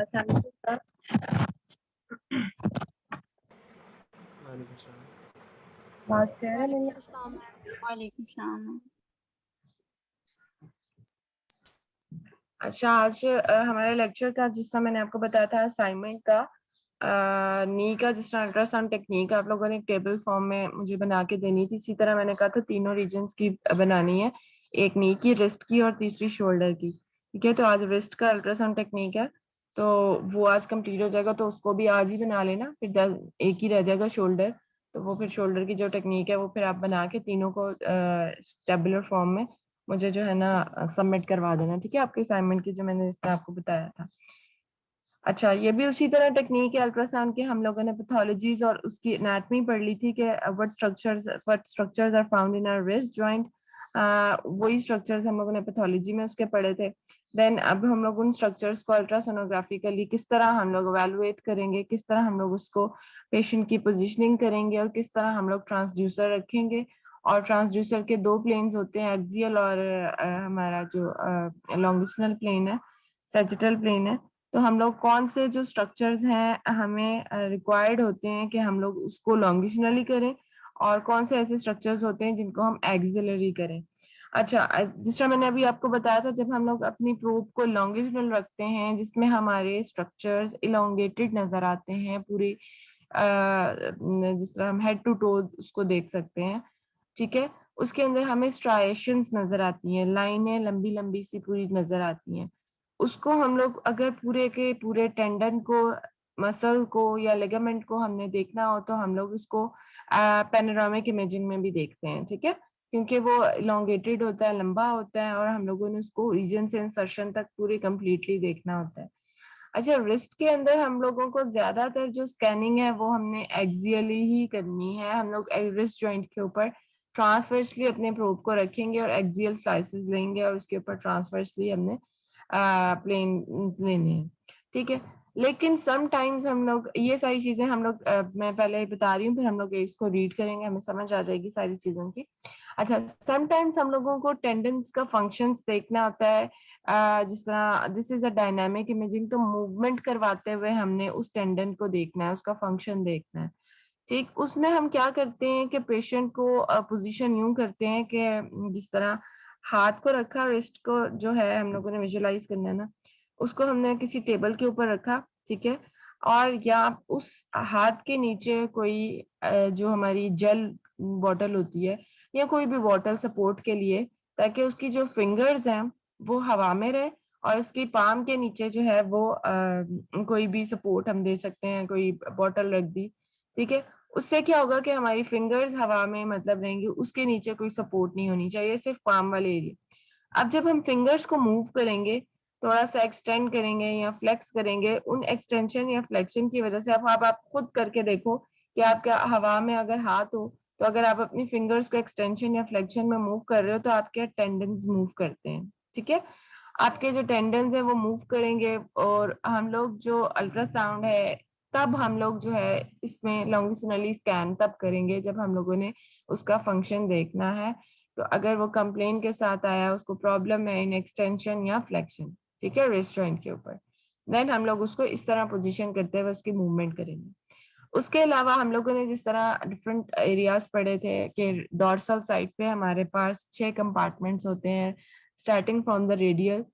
वालेकुम अस्सलाम मैम। वालेकुम अस्सलाम। अच्छा, आज हमारे लेक्चर का, जिस तरह मैंने आपको बताया था असाइनमेंट का, नी का जिस तरह अल्ट्रासाउंड टेक्निक आप लोगों ने टेबल फॉर्म में मुझे बना के देनी थी, इसी तरह मैंने कहा था तीनों रीजन्स की बनानी है, एक नी की, रिस्ट की और तीसरी शोल्डर की। ठीक है, तो आज रिस्ट का अल्ट्रासाउंड टेक्निक है, तो वो आज कंप्लीट हो जाएगा, तो उसको भी आज ही बना लेना, फिर एक ही रह जाएगा शोल्डर। तो वो फिर शोल्डर की जो टेक्निक है वो फिर आप बना के तीनों को टेबुलर फॉर्म में मुझे जो है ना सबमिट करवा देना। ठीक है, आपके असाइनमेंट की जो मैंने इस तरह आपको बताया था। अच्छा, ये भी उसी तरह टेक्निक है अल्ट्रासाउंड की। हम लोगों ने पैथोलॉजीज और उसकी एनाटमी पढ़ ली थी कि what structures are found in our wrist joint. वही स्ट्रक्चर्स हम लोगों ने पैथोलॉजी में उसके पढ़े थे। देन अब हम लोग उन स्ट्रक्चर्स को अल्ट्रासोनोग्राफिकली किस तरह हम लोग एवेलुएट करेंगे, किस तरह हम लोग उसको पेशेंट की पोजिशनिंग करेंगे और किस तरह हम लोग ट्रांसड्यूसर रखेंगे। और ट्रांसड्यूसर के दो प्लेन्स होते हैं, एक्सियल और हमारा जो लॉन्गिट्यूडिनल प्लेन है, सैजिटल प्लेन है। तो हम लोग कौन से जो स्ट्रक्चर्स हैं हमें रिक्वायर्ड होते हैं कि हम लोग उसको लॉन्गिट्यूडिनली करें, और कौन से ऐसे स्ट्रक्चर्स होते हैं जिनको हम एक्सिलरी करें। अच्छा, जिस तरह मैंने अभी आपको बताया था, जब हम लोग अपनी प्रोब को लॉन्गिट्यूडिनल रखते हैं जिसमें हमारे स्ट्रक्चर्स इलोंगेटेड नजर आते हैं पूरे, जिस तरह हम हेड टू टो उसको देख सकते हैं। ठीक है, उसके अंदर हमें स्ट्राइएशंस नजर आती हैं, लाइनें लंबी लंबी सी पूरी नजर आती हैं। उसको हम लोग अगर पूरे के पूरे टेंडन को, मसल को या लिगामेंट को हमने देखना हो तो हम लोग उसको पैनोरामिक इमेजिंग में भी देखते हैं। ठीक है, क्योंकि वो इलोंगेटेड होता है, लंबा होता है, और हम लोगों ने उसको रीजन से इंसर्शन तक पूरी कंप्लीटली देखना होता है। अच्छा, रिस्ट के अंदर हम लोगों को ज्यादातर जो स्कैनिंग है वो हमने एक्सियली ही करनी है। हम लोग रिस्ट जॉइंट के ऊपर ट्रांसवर्सली अपने प्रोब को रखेंगे और एक्सियल स्लाइसेस लेंगे और उसके ऊपर ट्रांसवर्सली हमने प्लेन लेने हैं। ठीक है, लेकिन समटाइम्स हम लोग ये सारी चीजें हम लोग मैं पहले ही बता रही हूँ, फिर हम लोग इसको रीड करेंगे, हमें समझ आ जाएगी सारी चीजों की। अच्छा, समटाइम्स हम लोगों को टेंडेंस का फंक्शंस देखना होता है, जिस तरह this is a dynamic imaging, तो मूवमेंट करवाते हुए हमने उस टेंडन को देखना है, उसका फंक्शन देखना है। ठीक, उसमें हम क्या करते हैं कि पेशेंट को पोजीशन यूं करते हैं कि जिस तरह हाथ को रखा, रिस्ट को जो है हम लोगों ने विजुलाइज करना है ना, उसको हमने किसी टेबल के ऊपर रखा। ठीक है, और या उस हाथ के नीचे कोई जो हमारी जेल बॉटल होती है या कोई भी बॉटल सपोर्ट के लिए, ताकि उसकी जो फिंगर्स हैं वो हवा में रहे, और इसकी पाम के नीचे जो है वो कोई भी सपोर्ट हम दे सकते हैं, कोई बॉटल रख दी। ठीक है, उससे क्या होगा कि हमारी फिंगर्स हवा में मतलब रहेंगी, उसके नीचे कोई सपोर्ट नहीं होनी चाहिए, सिर्फ पाम वाले एरिया। अब जब हम फिंगर्स को मूव करेंगे, थोड़ा सा एक्सटेंड करेंगे या फ्लेक्स करेंगे, उन एक्सटेंशन या फ्लेक्शन की वजह से आप खुद करके देखो कि आपके हवा में अगर हाथ हो, तो अगर आप अपनी फिंगर्स को एक्सटेंशन या फ्लेक्शन में मूव कर रहे हो तो आपके टेंडन्स मूव करते हैं। ठीक है, आपके जो टेंडन्स है वो मूव करेंगे, और हम लोग जो अल्ट्रासाउंड है तब हम लोग जो है इसमें लॉन्गिट्यूडिनली स्कैन तब करेंगे जब हम लोगों ने उसका फंक्शन देखना है। तो अगर वो कंप्लेन के साथ आया, उसको प्रॉब्लम है इन एक्सटेंशन या फ्लेक्शन, ठीक है, रिस्ट जॉइंट के ऊपर, देन हम लोग उसको इस तरह पोजीशन करते हुए उसकी मूवमेंट करेंगे। उसके अलावा हम लोगों ने जिस तरह डिफरेंट एरियाज पढ़े थे कि डॉर्सल साइड पे हमारे पास 6 कंपार्टमेंट्स होते हैं, starting from the radial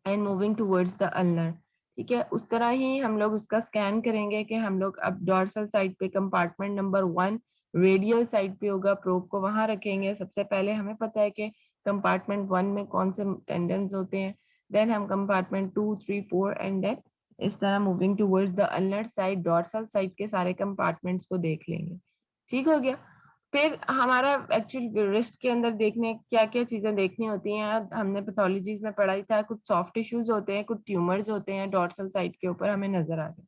and moving towards the ulnar. ठीक है, उस तरह ही हम लोग उसका स्कैन करेंगे कि हम लोग अब डॉर्सल साइड पे कंपार्टमेंट नंबर 1 रेडियल साइड पे होगा, प्रोब को वहां रखेंगे। सबसे पहले हमें पता है कि कंपार्टमेंट 1 में कौन से टेंडेंस होते हैं, देन हम कंपार्टमेंट 2, 3, 4 एंड देन इस तरह moving towards the ulnar side, dorsal side के सारे कंपार्टमेंट्स को देख लेंगे। ठीक हो गया। फिर हमारा एक्चुअल रिस्ट के अंदर देखने क्या क्या चीजें देखनी होती हैं, हमने पैथोलॉजीज में पढ़ा ही था, कुछ सॉफ्ट टिश्यूज होते हैं, कुछ ट्यूमर्स होते हैं डॉर्सल साइड के ऊपर हमें नजर आ रहे हैं।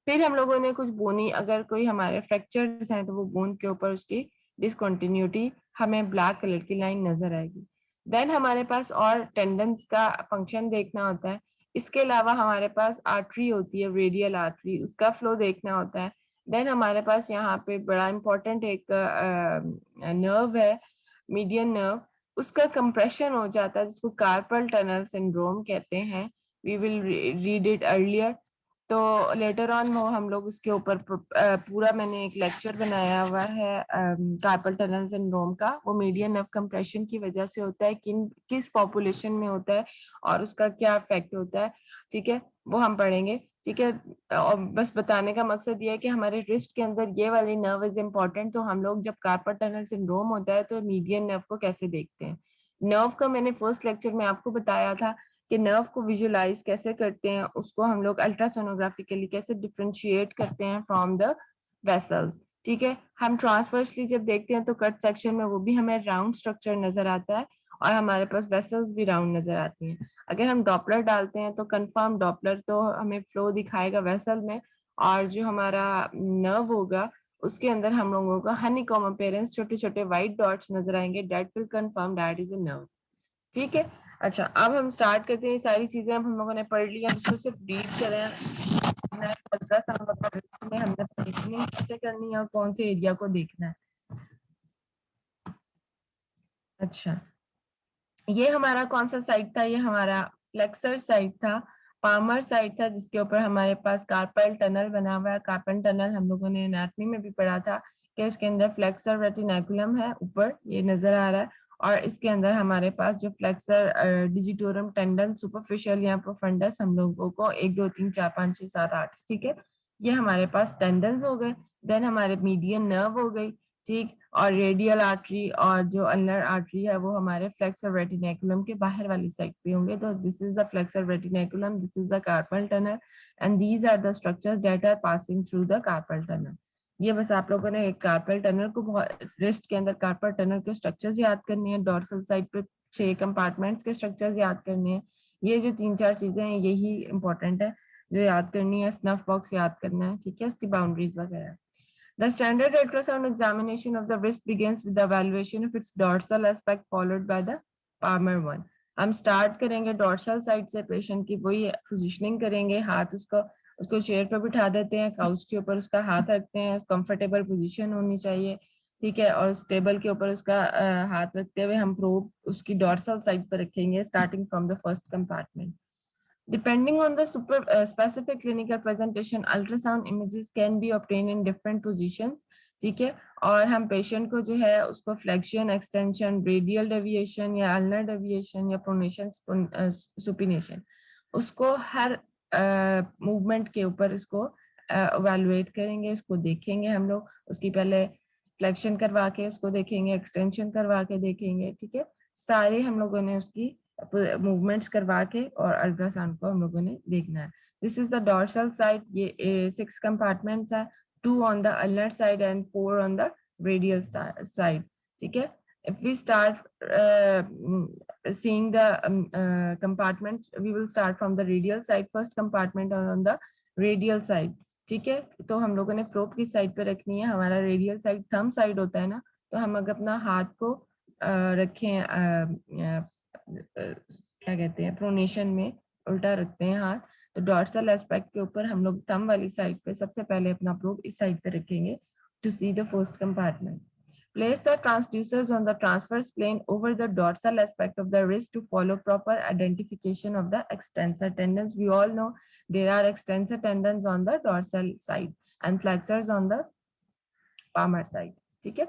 फिर हम लोगों ने कुछ बोनी, अगर कोई हमारे फ्रैक्चर्स हैं तो वो बोन के ऊपर उसकी डिसकंटिन्यूटी हमें ब्लैक कलर की लाइन नजर आएगी। देन हमारे पास और टेंडेंस का फंक्शन देखना होता है। इसके अलावा हमारे पास आर्टरी होती है, रेडियल आर्टरी, उसका फ्लो देखना होता है। देन हमारे पास यहाँ पे बड़ा इंपॉर्टेंट एक नर्व है, मीडियन नर्व, उसका कंप्रेशन हो जाता है जिसको कार्पल टनल सिंड्रोम कहते हैं। We will read it earlier. तो लेटर ऑन वो हम लोग उसके ऊपर पूरा मैंने एक लेक्चर बनाया हुआ है कार्पल टनल सिंड्रोम का। वो मीडियन नर्व कंप्रेशन की वजह से होता है, किस पॉपुलेशन में होता है और उसका क्या इफेक्ट होता है, ठीक है, वो हम पढ़ेंगे, ठीक है। और बस बताने का मकसद ये है कि हमारे रिस्ट के अंदर ये वाली नर्व इज इम्पोर्टेंट। तो हम लोग जब कार्पल टनल सिंड्रोम होता है तो मीडियन नर्व को कैसे देखते हैं। नर्व का मैंने फर्स्ट लेक्चर में आपको बताया था कि नर्व को विजुलाइज कैसे करते हैं, उसको हम लोग अल्ट्रासोनोग्राफी के लिए कैसे डिफ्रेंशिएट करते हैं फ्रॉम द वेसल्स, ठीक है। हम ट्रांसवर्सली जब देखते हैं तो कट सेक्शन में वो भी हमें राउंड स्ट्रक्चर नजर आता है और हमारे पास वेसल्स भी राउंड नजर आती हैं। अगर हम डॉपलर डालते हैं तो कंफर्म डॉपलर तो हमें फ्लो दिखाएगा वेसल में, और जो हमारा नर्व होगा उसके अंदर हम लोगों को हनीकॉम अपीयरेंस, छोटे छोटे व्हाइट डॉट्स नजर आएंगे, that will confirm that is a nerve, ठीक है। अच्छा, अब हम स्टार्ट करते हैं। ये सारी चीजें अब हम लोगों ने पढ़ ली, अब इसको सिर्फ रीड करें। अल्ट्रासाउंड में हमने पोजीशनिंग कैसे करनी है और कौन से एरिया को देखना है। अच्छा, ये हमारा कौन सा साइड था, ये हमारा फ्लेक्सर साइड था, पामर साइड था, जिसके ऊपर हमारे पास कार्पल टनल बना हुआ है। कार्पल टनल हम लोगों ने एनाटॉमी में भी पढ़ा था कि उसके अंदर फ्लेक्सर रेटिनाकुलम है, ऊपर ये नजर आ रहा है, और इसके अंदर हमारे पास जो फ्लेक्सर डिजिटोरम टेंडन सुपरफिशियल या प्रोफंडस हम लोगों को 1 2 3 4 5 6 7 8, ठीक है, ये हमारे पास टेंडन्स हो गए। देन हमारे मीडियन नर्व हो गई, ठीक, और रेडियल आर्टरी और जो अल्नर आर्टरी है वो हमारे फ्लेक्सर रेटिनाकुलम के बाहर वाली साइड पे होंगे। तो this is the flexor retinaculum, this is the carpal tunnel, and these are the structures that are passing through the carpal tunnel. ये बस आप लोगों ने एक कार्पल टनल को बहुत, रिस्ट के अंदर कार्पल टनल के स्ट्रक्चर्स याद करने हैं, डॉर्सल साइड पे 6 कंपार्टमेंट्स के स्ट्रक्चर्स याद करने हैं। ये जो 3 4 चीजें हैं यही इंपॉर्टेंट है जो याद करनी है। स्नफ बॉक्स याद करना है, ठीक है, उसकी बाउंड्रीज वगैरह। The standard ultrasound examination of the wrist begins with the evaluation of its dorsal aspect followed by the palmar one. हम स्टार्ट करेंगे डॉर्सल साइड से, पेशेंट की वही पोजीशनिंग करेंगे, हाथ उसको उसको चेयर पर बिठा देते हैं, काउच के ऊपर उसका हाथ रखते हैं, कंफर्टेबल पोजीशन होनी चाहिए, ठीक है, और उस टेबल के ऊपर उसका हाथ रखते हुए हम प्रोब उसकी डॉर्सल साइड पर रखेंगे starting from the first compartment. Depending on the specific clinical presentation, ultrasound images can be obtained in different positions, ठीक है, और हम पेशेंट को जो है उसको फ्लेक्शन, एक्सटेंशन, रेडियल डेविएशन या अल्नर डेविएशन या प्रोनेशन, सुपिनेशन, उसको हर मूवमेंट के ऊपर इसको इवैल्यूएट करेंगे, इसको देखेंगे हम लोग। उसकी पहले फ्लेक्शन करवा के उसको देखेंगे, एक्सटेंशन करवा के देखेंगे, ठीक है, सारे हम लोगों ने उसकी मूवमेंट्स करवा के और अल्ट्रासाउंड को हम लोगों ने देखना है। This is the dorsal side, ये 6 कंपार्टमेंट्स है, 2 on the ulnar side and 4 on the radial side, ठीक है। If we start seeing the compartments, we will start from the radial side, first compartment or on the radial side, ठीक है। तो हम लोगों ने प्रोब की साइड पे रखनी है, हमारा रेडियल साइड थंब साइड होता है ना, तो हम अगर अपना हाथ को रखें क्या कहते हैं प्रोनेशन में, उल्टा रखते हैं हाथ, तो डॉर्सल एस्पेक्ट के ऊपर हम लोग थंब वाली साइड पे सबसे पहले अपना प्रोब इस साइड पे रखेंगे to see the first compartment. Place the transducers on the transverse plane over the dorsal aspect of the wrist to follow proper identification of the extensor tendons. We all know there are extensor tendons on the dorsal side and flexors on the palmar side, ठीक है।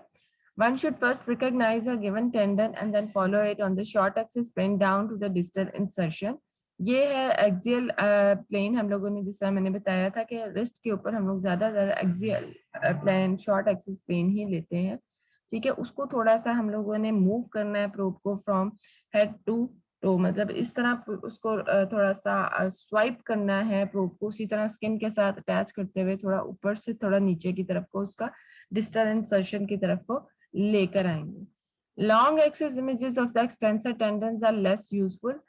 One should first recognize a given tendon and then follow it on the short axis plane down to the distal insertion. ये है axial plane, हम लोगों ने जिस तरह मैंने बताया था कि रिस्ट के ऊपर हम लोग ज्यादातर axial plane, short axis plane ही लेते हैं, ठीक है। उसको थोड़ा सा हम लोगों ने मूव करना है प्रोब को फ्रॉम हेड टू टो, मतलब इस तरह उसको थोड़ा सा स्वाइप करना है प्रोब को, उसी तरह स्किन के साथ अटैच करते हुए थोड़ा ऊपर से थोड़ा नीचे की तरफ को उसका डिस्टल इंसर्शन की तरफ को लेकर आएंगे। Long axis images of the extensor tendons are less useful,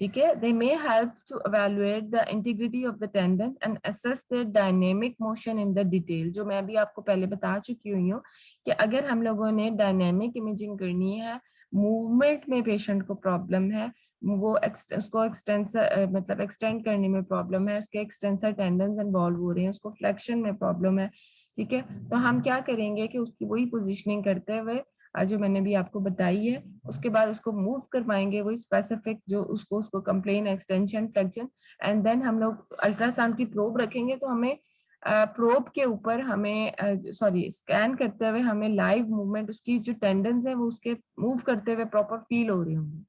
ठीक है। They may help to evaluate the integrity of the tendon and assess their dynamic motion in the detail. जो मैं अभी आपको पहले बता चुकी हुई हूँ कि अगर हम लोगों ने डायनेमिक इमेजिंग करनी है, मूवमेंट में पेशेंट को प्रॉब्लम है, वो उसको एक्सटेंसर मतलब एक्सटेंड करने में प्रॉब्लम है, उसके एक्सटेंसर टेंडन्स इन्वॉल्व हो रहे हैं, उसको फ्लेक्शन में प्रॉब्लम है, ठीक है, तो हम क्या करेंगे कि उसकी वही पोजीशनिंग करते हुए जो मैंने भी आपको बताई है, उसके बाद उसको मूव करवाएंगे वही स्पेसिफिक जो उसको complain, extension, flexion, and then हम लोग अल्ट्रासाउंड की प्रोब रखेंगे। तो हमें प्रोब के ऊपर हमें स्कैन करते हुए हमें लाइव मूवमेंट, उसकी जो टेंडेंस है वो उसके मूव करते हुए प्रॉपर फील हो रही होंगी।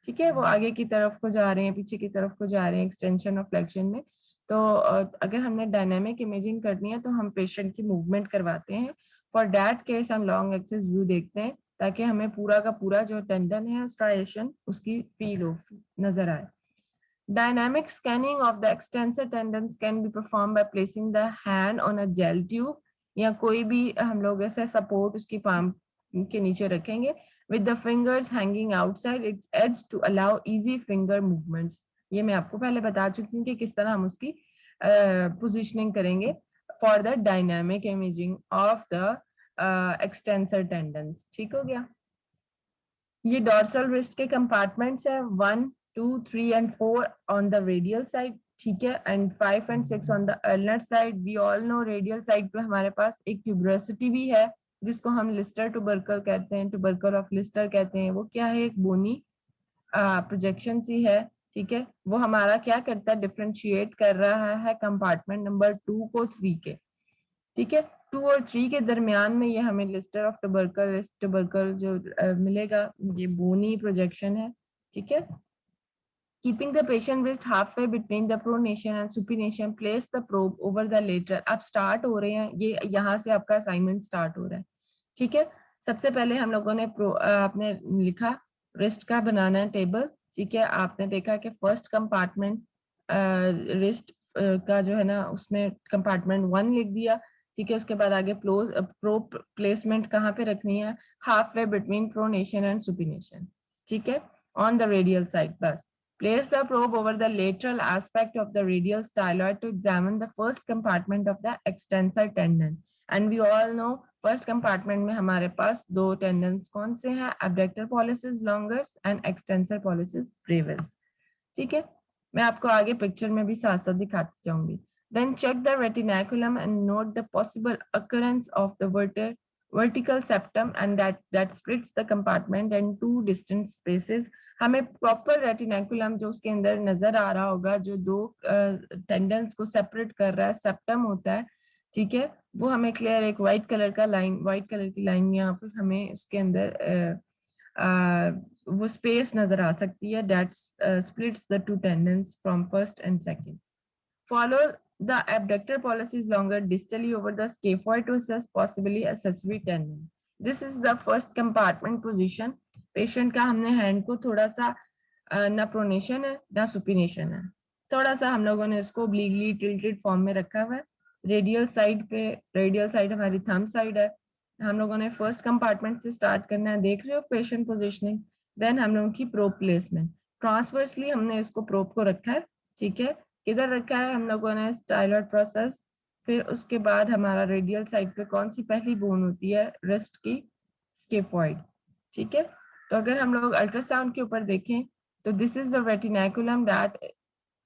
ठीक है, वो आगे की तरफ को जा रहे हैं, पीछे की तरफ को जा रहे हैं एक्सटेंशन और फ्लेक्शन में। तो अगर हमने डायनामिक इमेजिंग करनी है तो हम पेशेंट की मूवमेंट करवाते हैं। फॉर दैट केस हम लॉन्ग एक्सिस व्यू देखते हैं ताकि हमें पूरा का पूरा जो टेंडन है, स्ट्राइएशन, उसकी फील हो, नजर आए। Dynamic scanning of the extensor tendons can be performed by placing the hand on a gel tube, या कोई भी हम लोग ऐसे सपोर्ट उसकी पाम के नीचे रखेंगे, with the fingers hanging outside its edge to allow easy finger movements। ये मैं आपको पहले बता चुकी हूँ कि किस तरह हम उसकी पोजिशनिंग करेंगे for the dynamic imaging of the extensor tendons. ठीक हो गया। ये डॉर्सल रिस्ट के कंपार्टमेंट्स है, 1, 2, 3 and 4 on the radial side, ठीक है, and 5 and 6 on the ulnar side। we all know radial side पे हमारे पास एक ट्यूबरोसिटी भी है जिसको हम लिस्टर ट्यूबरकल कहते हैं, ट्यूबरकल ऑफ लिस्टर कहते हैं। वो क्या है, एक बोनी प्रोजेक्शन सी है। ठीक है, वो हमारा क्या करता है, डिफरेंशिएट कर रहा है कंपार्टमेंट नंबर 2 को 3 के। ठीक है, 2 और 3 के दरमियान में ये हमें लिस्टर ऑफ ट्यूबरकल जो मिलेगा, ये बोनी प्रोजेक्शन है। ठीक है, keeping the patient wrist halfway between the pronation and supination, place the probe over the lateral। अब स्टार्ट हो रहे हैं, ये यहाँ से आपका असाइनमेंट स्टार्ट हो रहा है। ठीक है, सबसे पहले हम लोगों ने आपने लिखा रिस्ट का बनाना है टेबल। ठीक है, आपने देखा कि फर्स्ट कंपार्टमेंट रिस्ट का जो है ना, उसमें कंपार्टमेंट 1 लिख दिया। ठीक है, उसके बाद आगे प्रोब प्लेसमेंट कहाँ पे रखनी है, half way between pronation and supination. ठीक है, ऑन द रेडियल साइड। बस place the probe over the lateral aspect of the radial styloid to examine the first compartment of the extensor tendon। and we all know first compartment में हमारे पास दो tendons कौन से हैं, abductor pollicis longus and extensor pollicis brevis। ठीक है, मैं आपको आगे पिक्चर में भी साथ साथ दिखाती जाऊंगी। then check the retinaculum and note the possible occurrence of the vertical septum and that splits the compartment in 2 distant spaces। हमें प्रॉपर रेटिनाकुलम जो उसके अंदर नजर आ रहा होगा, जो दो टेंडन्स को सेपरेट कर रहा है, सेप्टम होता है। ठीक है, वो हमें क्लियर एक व्हाइट कलर की लाइन यहाँ पर हमें उसके अंदर वो स्पेस नजर आ सकती है, that splits the 2 tendons from first and second. Follow the abductor pollicis longer distally over the scaphoid to assess possibly accessory tendon। This is the first compartment position। Patient का हमने हैंड को थोड़ा सा ना pronation है ना supination है, थोड़ा सा हम लोगों ने इसको ओब्लिकली टिल्टेड फॉर्म में रखा हुआ है। रेडियल साइड हमारी थंब साइड है। हम लोगों ने फर्स्ट कंपार्टमेंट से स्टार्ट करना है, देख रहे हो पेशेंट पोजिशनिंग। देन हम लोगों की प्रोब प्लेसमेंट, ट्रांसवर्सली हमने इसको प्रोब को रखा है। ठीक है, किधर रखा है हम लोगों ने, स्टाइलॉइड प्रोसेस। फिर उसके बाद हमारा रेडियल साइड पे कौन सी पहली बोन होती है, रिस्ट की, स्केफॉइड। ठीक है, तो अगर हम लोग अल्ट्रासाउंड के ऊपर देखें तो this is the retinaculum that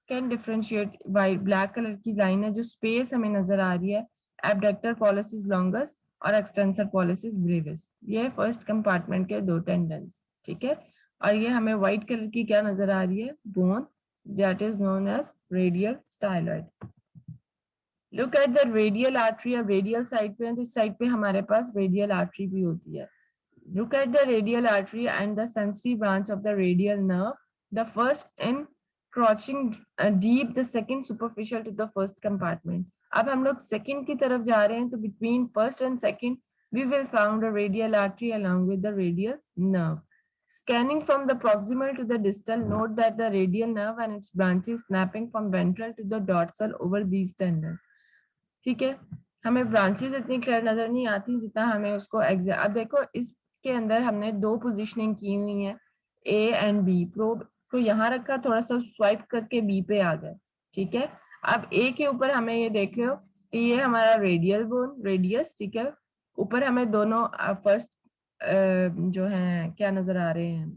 can differentiate, white black colour की लाइन है जो स्पेस हमें नजर आ रही है, एब्डक्टर पॉलिसिस लॉन्गस और एक्सटेंसर पॉलिसिस ब्रेविस। ये फर्स्ट कंपार्टमेंट के 2 टेंडन्स। ठीक है, और ये हमें व्हाइट कलर की क्या नजर आ रही है, bone, that is known as radial styloid. Look at the radial artery. अब रेडियल साइड पे है तो इस साइड पे हमारे पास रेडियल आर्टरी भी होती है। Look at the radial artery and the sensory branch of the radial nerve. The first encroaching deep, the second superficial to the first compartment। अब हम लोग सेकंड की तरफ जा रहे हैं तो between first and second we will found a radial artery along with the radial nerve। Scanning from the proximal to the distal, note that the radial nerve and its branches snapping from ventral to the dorsal over these tendons। ठीक है, हमें branches इतनी clear नजर नहीं आती जितना हमें उसको अब देखो इसके अंदर हमने 2 पोजीशनिंग की हुई है, ए एंड बी। प्रोब को यहाँ रखा, थोड़ा सा स्वाइप करके बी पे आ गए। ठीक है, अब ए के ऊपर हमें ये देख लो कि ये हमारा रेडियल बोन, रेडियस। ठीक है, ऊपर हमें दोनों फर्स्ट जो है क्या नजर आ रहे हैं,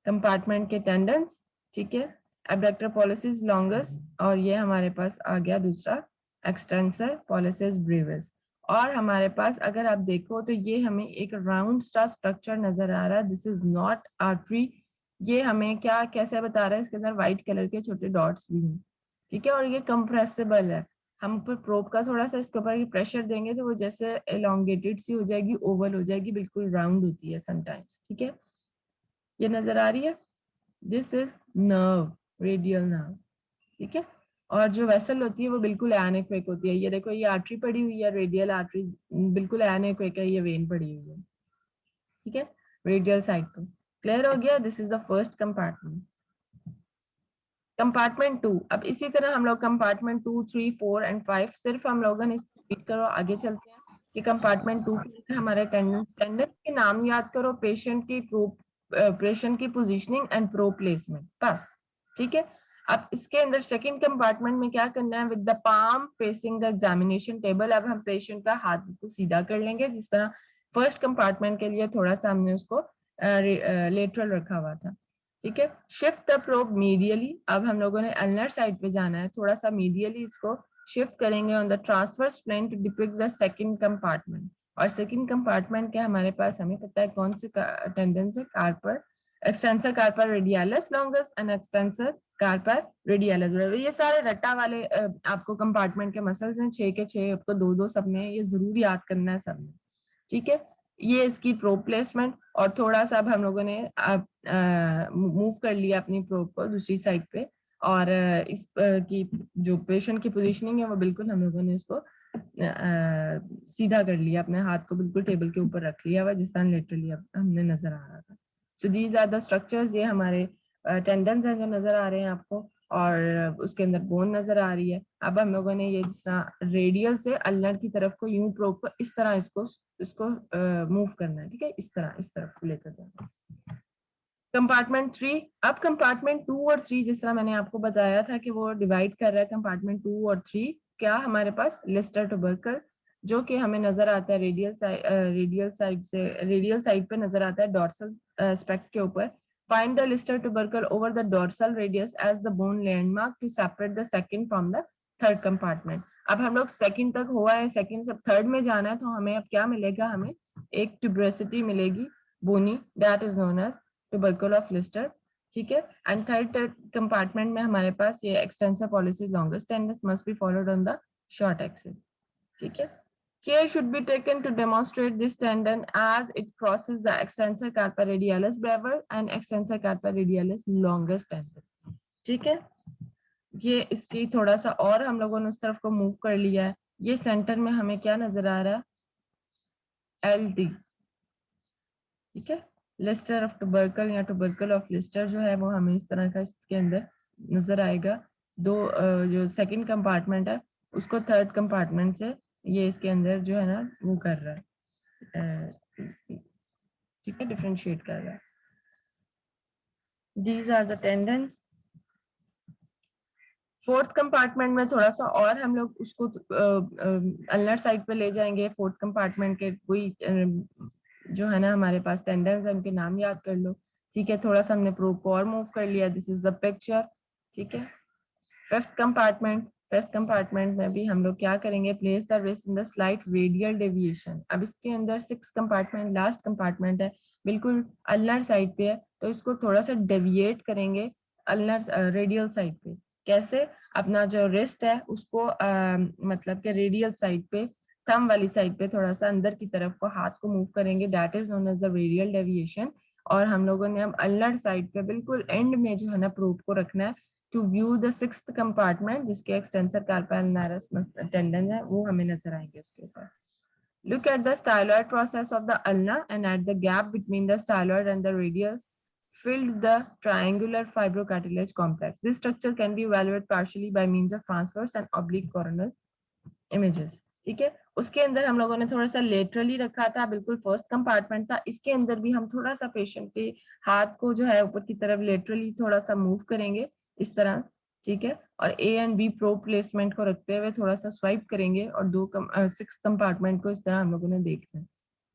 कंपार्टमेंट के टेंडन्स। ठीक है, एब्डक्टर पॉलिसिस लॉन्गस, और ये हमारे पास आ गया दूसरा एक्सटेंसर पॉलिसिस ब्रेविस। और हमारे पास अगर आप देखो तो ये हमें एक राउंड स्टार स्ट्रक्चर नजर आ रहा है, दिस इज नॉट आर्टरी। ये हमें क्या कैसे बता रहा है, इसके अंदर व्हाइट कलर के छोटे डॉट्स भी हैं, ठीक है, और ये कंप्रेसिबल है। हम ऊपर प्रोब का थोड़ा सा इसके ऊपर प्रेशर देंगे तो वो जैसे एलोंगेटेड सी हो जाएगी, ओवल हो जाएगी, बिल्कुल राउंड होती है समटाइम्स, ठीक है। ये नजर आ रही है, this is nerve, radial nerve, ठीक है। और जो वेसल होती है वो बिल्कुल एनेक्विक होती है, ये देखो ये आर्टरी पड़ी हुई है, रेडियल आर्टरी बिल्कुल एनेक्विक है, ये वेन पड़ी हुई है, ठीक है, रेडियल साइड पे। क्लियर हो गया, this is the first compartment. Compartment 2, अब इसी तरह हम लोग कंपार्टमेंट 2, 3, 4 एंड 5 सिर्फ हम लोगों ने रिपीट करो, आगे चलते हैं कि कंपार्टमेंट 2 के अंदर हमारे टेंडेंस के नाम याद करो, पेशेंट की पोजीशनिंग एंड प्रो प्लेसमेंट, बस, ठीक है। अब इसके अंदर सेकंड कंपार्टमेंट में क्या करना है, with the palm facing the examination table, अब हम पेशेंट का हाथ बिल्कुल सीधा कर लेंगे, जिस तरह फर्स्ट कंपार्टमेंट के लिए थोड़ा सा हमने उसको लेटरल रखा हुआ था, ठीक है। शिफ्ट द प्रोब मीडियली, अब हम लोगों ने अल्नर साइड पे जाना है, थोड़ा सा मीडियली इसको शिफ्ट करेंगे on the transverse plane to depict the second compartment. और सेकंड कंपार्टमेंट के हमारे पास हमें पता है कौन से टेंडेंस है, carpi extensor carpi radialis longus and extensor carpi radialis. ये सारे रट्टा वाले आपको कंपार्टमेंट के मसल्स हैं, 6 के 6, आपको 2-2 सब में, ये जरूर याद करना है सब में, ठीक है। ये इसकी प्रोब प्लेसमेंट, और थोड़ा सा अब हम लोगों ने मूव कर लिया अपनी प्रोब को दूसरी साइड पे, और इस की जो पेशेंट की पोजीशनिंग है वो बिल्कुल हम लोगों ने इसको सीधा कर लिया, अपने हाथ को बिल्कुल टेबल के ऊपर रख लिया हुआ, जिस तरह लिटरली अब हमने नजर आ रहा था। So these are the structures, ये हमारे टेंडेंस हैं जो नजर आ रहे हैं आपको, और उसके अंदर बोन नजर आ रही है। अब हम लोगों ने ये जिस तरह रेडियल से अल्नर की तरफ को यूं प्रोब को इस तरह इसको मूव करना है, ठीक है, इस तरफ को लेकर जाना। कंपार्टमेंट 3, अब कंपार्टमेंट 2 और 3 जिस तरह मैंने आपको बताया था कि वो डिवाइड कर रहा है कंपार्टमेंट 2 और 3, क्या हमारे पास लिस्टर ट्यूबरकल, जो कि हमें नजर आता है रेडियल साइड पे नजर आता है डॉर्सल स्पेक्ट के ऊपर। Find the Lister tubercle over the dorsal radius as the bone landmark to separate the second from the third compartment. अब हम लोग सेकंड तक हुआ है, सेकंड से थर्ड में जाना है, तो हमें अब क्या मिलेगा, हमें एक ट्यूबरोसिटी मिलेगी bony, that is known as tubercle of Lister, ठीक है। एंड थर्ड कंपार्टमेंट में हमारे पास ये extensor pollicis longus tendons must be followed on the short axis, ठीक है। Care should be taken to demonstrate this tendon as it crosses the extensor carpi radialis brevis and extensor carpi radialis longus tendon, ठीक है। ये इसकी थोड़ा सा और हम लोगों ने उस तरफ को मूव कर लिया है। ये सेंटर में हमें क्या नजर आ रहा है, LD, ठीक है। लिस्टर ऑफ ट्यूबरकल या ट्यूबरकल ऑफ लिस्टर जो है वो हमें इस तरह का इसके अंदर नजर आएगा। दो जो सेकंड कंपार्टमेंट है उसको थर्ड कंपार्टमेंट से ये इसके अंदर जो है ना वो कर रहा है, ठीक है, डिफरेंशिएट कर रहा है। These are the tendons. Fourth compartment में थोड़ा सा और हम लोग उसको अल्नर साइड पे ले जाएंगे। फोर्थ कंपार्टमेंट के कोई जो है ना हमारे पास टेंडेंस है उनके नाम याद कर लो, ठीक है। थोड़ा सा हमने प्रोब को और मूव कर लिया, दिस इज द पिक्चर, ठीक है। फिफ्थ कंपार्टमेंट में भी हम लोग क्या करेंगे, place the wrist in the slight radial deviation. अब इसके अंदर सिक्स कंपार्टमेंट लास्ट कंपार्टमेंट है, बिल्कुल अल्नर साइड पे है, तो इसको थोड़ा सा डेविएट करेंगे अल्नर रेडियल साइड पे। कैसे, अपना जो रिस्ट है उसको मतलब के रेडियल साइड पे, थंब वाली साइड पे थोड़ा सा अंदर की तरफ को हाथ को मूव करेंगे, that is known as the radial deviation. और हम लोगों ने अब अल्नर साइड पे बिल्कुल एंड में जो है ना प्रोब को रखना है to view the sixth compartment, जिसके एक्सटेंसर कार्पल अल्नारिस टेंडन है वो हमें नजर आएंगे उसके ऊपर। Look at the styloid process of the ulna and at the gap between the styloid and the radius filled the triangular fibrocartilage complex. This structure can be evaluated partially by means of transverse and oblique coronal images. ठीक है, उसके अंदर हम लोगों ने थोड़ा सा laterally रखा था, बिल्कुल फर्स्ट कंपार्टमेंट था। इसके अंदर भी हम थोड़ा सा पेशेंट के हाथ को जो है ऊपर की तरफ लेटरली थोड़ा सा मूव करेंगे इस तरह, ठीक है। और A and B probe placement को रखते हुए थोड़ा सा स्वाइप करेंगे और सिक्स कंपार्टमेंट को इस तरह हम लोगों ने देखना है,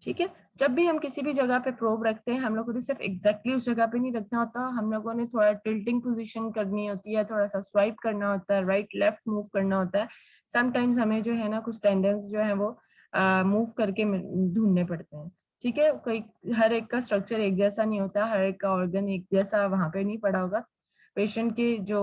ठीक है। जब भी हम किसी भी जगह पे प्रोब रखते हैं हम लोगों को सिर्फ एग्जैक्टली उस जगह पे नहीं रखना होता, हम लोगों ने थोड़ा टिल्टिंग पोजीशन करनी होती है, थोड़ा सा स्वाइप करना होता है, राइट लेफ्ट मूव करना होता है। समटाइम्स हमें जो है ना कुछ टेंडेंस जो है वो मूव करके ढूंढने पड़ते हैं। ठीक है, कोई हर एक का स्ट्रक्चर एक जैसा नहीं होता, हर एक का ऑर्गन एक जैसा वहां पे नहीं पड़ा होगा। पेशेंट के जो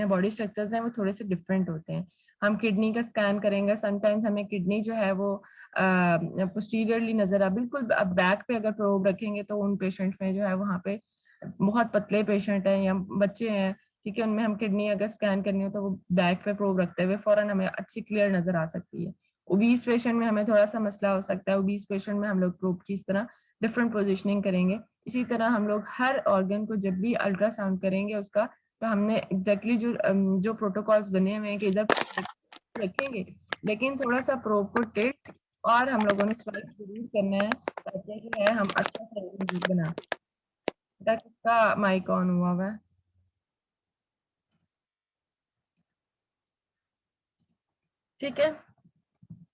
बॉडी स्ट्रक्चर्स हैं वो थोड़े से डिफरेंट होते हैं। हम किडनी का स्कैन करेंगे, समटाइम्स हमें किडनी जो है वो पोस्टीरियरली नजर आ, बिल्कुल अब बैक पे अगर प्रोब रखेंगे तो उन पेशेंट में जो है वहाँ पे बहुत पतले पेशेंट हैं या बच्चे हैं, ठीक है, उनमें हम किडनी अगर स्कैन करनी हो तो वो बैक पे प्रोब रखते हुए फौरन हमें अच्छी क्लियर नजर आ सकती है। ओबीस पेशेंट में हमें थोड़ा सा मसला हो सकता है, ओबीस पेशेंट में हम लोग प्रोब की इस तरह डिफरेंट पोजिशनिंग करेंगे। इसी तरह हम लोग हर ऑर्गन को जब भी अल्ट्रासाउंड करेंगे उसका, तो हमने एग्जैक्टली जो प्रोटोकॉल्स बने हुए हैं कि इधर रखेंगे, लेकिन थोड़ा सा प्रोब को टिल्ट और हम लोगों ने स्वाइप जरूर करना है ताकि जो है हम अच्छा सा रिजल्ट बना। किसका माइक ऑन हुआ हुआ है? ठीक है,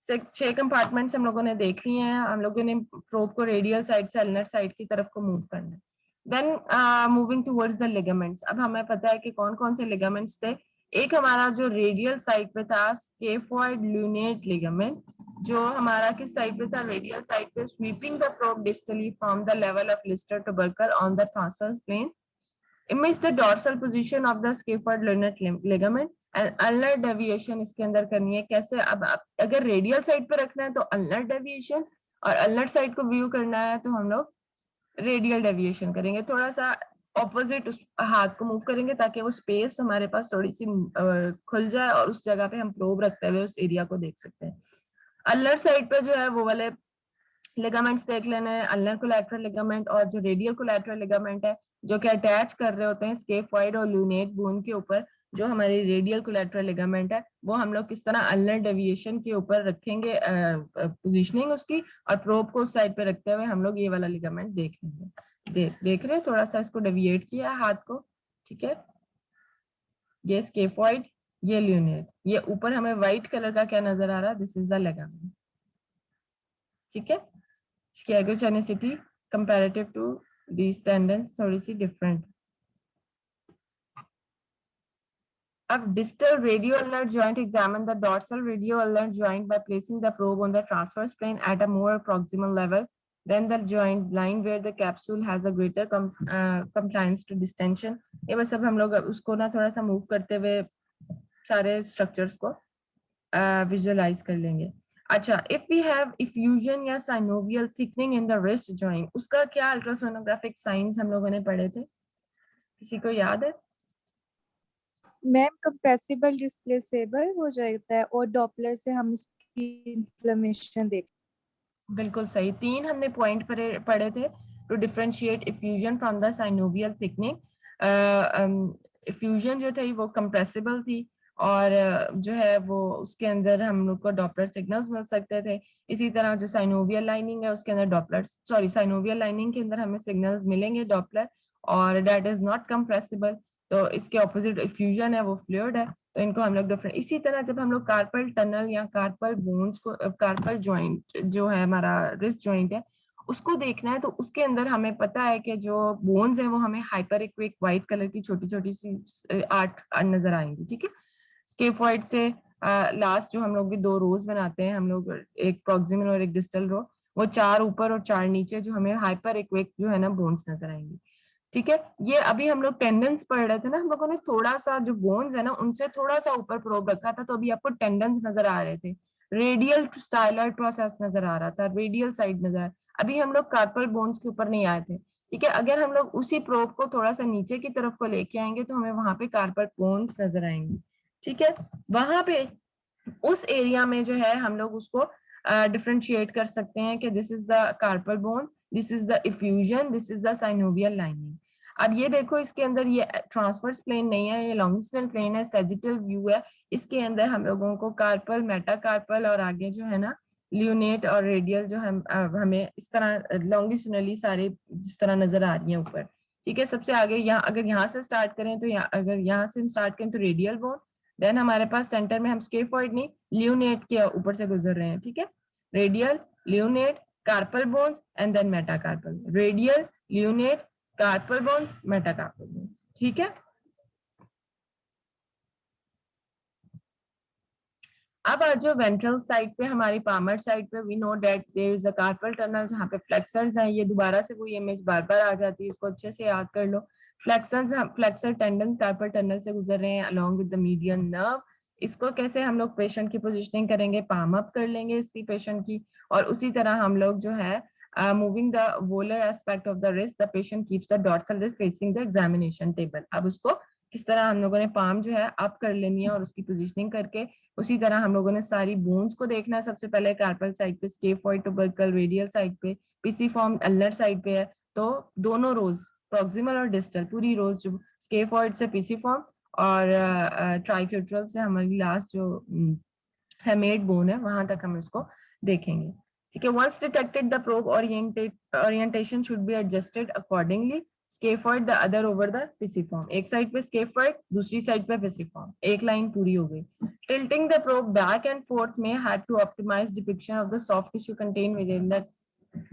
6 कंपार्टमेंट्स हम लोगों ने देख लिए हैं। हम लोगों ने प्रोब को रेडियल साइड से अल्नर साइड की तरफ को मूव करना है। Then moving towards the ligaments. अब हमें पता है कि कौन कौन से लिगामेंट्स थे। एक हमारा जो रेडियल साइड पे था स्केफॉइड ल्यूनेट लिगामेंट, जो हमारा किस साइड पे था? रेडियल साइड पे, sweeping the probe distally from the level of Lister tubercle on the transverse plane, image the dorsal position of the scaphoid lunate ligament and ulnar deviation इसके अंदर करनी है। कैसे? अब अगर रेडियल साइड पे रखना है तो अल्नर डेविएशन, और अल्नर साइड को व्यू करना है तो हम लोग रेडियल डेविएशन करेंगे। थोड़ा सा ऑपोजिट उस हाथ को मूव करेंगे ताकि वो स्पेस हमारे पास थोड़ी सी खुल जाए और उस जगह पे हम प्रोब रखते हुए उस एरिया को देख सकते हैं। अल्नर साइड पे जो है वो वाले लिगामेंट्स देख लेने हैं, अल्नर कोलैटरल लिगामेंट और जो रेडियल कोलैटरल लिगामेंट है, जो कि अटैच कर रहे होते हैं स्केफॉइड और ल्यूनेट बोन के ऊपर। जो हमारी रेडियल कोलैटरल लिगामेंट है वो हम लोग किस तरह अल्नर डेविएशन के ऊपर रखेंगे पोजीशनिंग उसकी, और प्रोब को उस साइड पे रखते हुए हम लोग ये वाला लिगामेंट देख लेंगे। देख रहे हैं, थोड़ा सा इसको डेविएट किया हाथ को, ठीक है। ये स्केफॉइड, ये ल्यूनेट, ये ऊपर हमें व्हाइट कलर का क्या नजर आ रहा है? दिस इज द लिगामेंट, ठीक है। इसकी एगोजेनिसिटी कंपैरेटिव टू दीज टेंडेंस थोड़ी सी डिफरेंट। अब distal radioulnar joint, examine the dorsal radioulnar joint by placing the probe on the transverse plane at a more proximal level than the joint line where the capsule has a greater compliance to distension। ये बस अब हम लोग उसको ना थोड़ा सा move करते हुए सारे स्ट्रक्चर्स को विजुअलाइज कर लेंगे। अच्छा, इफ वी हैव इफ्यूजन या synovial thickening in the wrist joint, उसका क्या अल्ट्रासोनोग्राफिक साइंस हम लोगों ने पढ़े थे? किसी को याद है? मैम कंप्रेसिबल डिस्प्लेसेबल हो जाता है और डॉपलर से हम उसकी इन्फ्लेमेशन देख। बिल्कुल सही, 3 हमने पॉइंट पढ़े थे to differentiate effusion from the synovial thickening. Effusion जो थी वो कंप्रेसिबल थी और जो है वो उसके अंदर हम लोग को डॉपलर सिग्नल्स मिल सकते थे। इसी तरह जो साइनोवियल लाइनिंग है उसके अंदर डॉपलर साइनोवियल लाइनिंग के अंदर हमें सिग्नल्स मिलेंगे डॉपलर, और दैट इज नॉट कंप्रेसिबल। तो इसके ऑपोजिट इफ्यूजन है वो फ्लूइड है, तो इनको हम लोग डिफरेंट। इसी तरह जब हम लोग कार्पल टनल या कार्पल बोन्स को, कार्पल जॉइंट जो है हमारा रिस्ट जॉइंट है, उसको देखना है तो उसके अंदर हमें पता है कि जो बोन्स है वो हमें हाइपर एक्विक व्हाइट कलर की छोटी छोटी सी 8 नजर आएंगी, ठीक है। स्केफॉइड से लास्ट जो हम लोग भी 2 रोज बनाते हैं हम लोग, एक प्रॉक्सिमल और एक डिस्टल रो, वो 4 ऊपर और 4 नीचे जो हमें हाइपर एक्विक जो है ना बोन्स नजर आएंगी, ठीक है। ये अभी हम लोग टेंडेंस पढ़ रहे थे ना, हम लोगों ने थोड़ा सा जो बोन्स है ना उनसे थोड़ा सा ऊपर प्रोब रखा था, तो अभी आपको टेंडेंस नजर आ रहे थे, रेडियल स्टाइलर प्रोसेस नजर आ रहा था, रेडियल साइड नजर। अभी हम लोग कार्पल बोन्स के ऊपर नहीं आए थे, ठीक है। अगर हम लोग उसी प्रोब को थोड़ा सा नीचे की तरफ को लेके आएंगे तो हमें वहां पे कार्पल बोन्स नजर आएंगी, ठीक है। वहां पे उस एरिया में जो है हम लोग उसको डिफरेंशिएट कर सकते हैं कि this is the carpal bone, this is the effusion, this is the synovial lining. अब ये देखो इसके अंदर ये ट्रांसवर्स प्लेन नहीं है, ये लॉन्गिट्यूडिनल प्लेन है, सैजिटल व्यू है। इसके अंदर हम लोगों को कार्पल, मेटाकार्पल और आगे जो है ना ल्यूनेट और रेडियल जो हम हमें इस तरह लॉन्गिट्यूडिनली सारे जिस तरह नजर आ रही है ऊपर, ठीक है। सबसे आगे यहाँ अगर यहाँ से स्टार्ट करें तो अगर यहाँ से हम स्टार्ट करें तो रेडियल बोन, देन हमारे पास सेंटर में हम स्केफॉइड नहीं ल्यूनेट के ऊपर से गुजर रहे हैं, ठीक है। Radial, lunate, carpal bones and then metacarpal, radial, lunate, carpal bones, metacarpal bones, ठीक है। अब आज जो वेंट्रल साइड पे हमारी पामर साइड पे we know that there is a carpal tunnel जहाँ पे फ्लेक्सर्स हैं। ये दोबारा से वही इमेज बार बार आ जाती है, इसको अच्छे से याद कर लो। फ्लेक्सर टेंडन कार्पल टनल से गुजर रहे हैं along with the median nerve. इसको कैसे हम लोग पेशेंट की पोजिशनिंग करेंगे, पाम अप कर लेंगे इसकी पेशेंट की, और उसी तरह हम लोग जो है moving the volar aspect of the wrist the patient keeps the dorsal wrist facing the examination table. अब उसको किस तरह हम लोगों ने पाम जो है अप कर लेनी है और उसकी पोजिशनिंग करके उसी तरह हम लोगों ने सारी बोन्स को देखना है। सबसे पहले कार्पल साइड पे, स्केफॉइड टुबरकल रेडियल साइड पे, पीसीफॉर्म अल्नर साइड पे है। तो दोनों रोज प्रॉक्सिमल और डिस्टल पूरी रोज जो स्केफॉइड से पीसीफॉर्म और ट्राइक्यूट्रल से हमारी लास्ट जो हेमेड बोन है वहां तक हम इसको देखेंगे। ठीक है, once detected the probe orientation should be adjusted accordingly. Scaphoid the other over the pisiform, एक साइड पे स्केफॉइड दूसरी साइड पे पिसिफॉर्म, एक लाइन पूरी हो गई। Tilting the probe back and forth में had to optimize depiction of the soft tissue content within the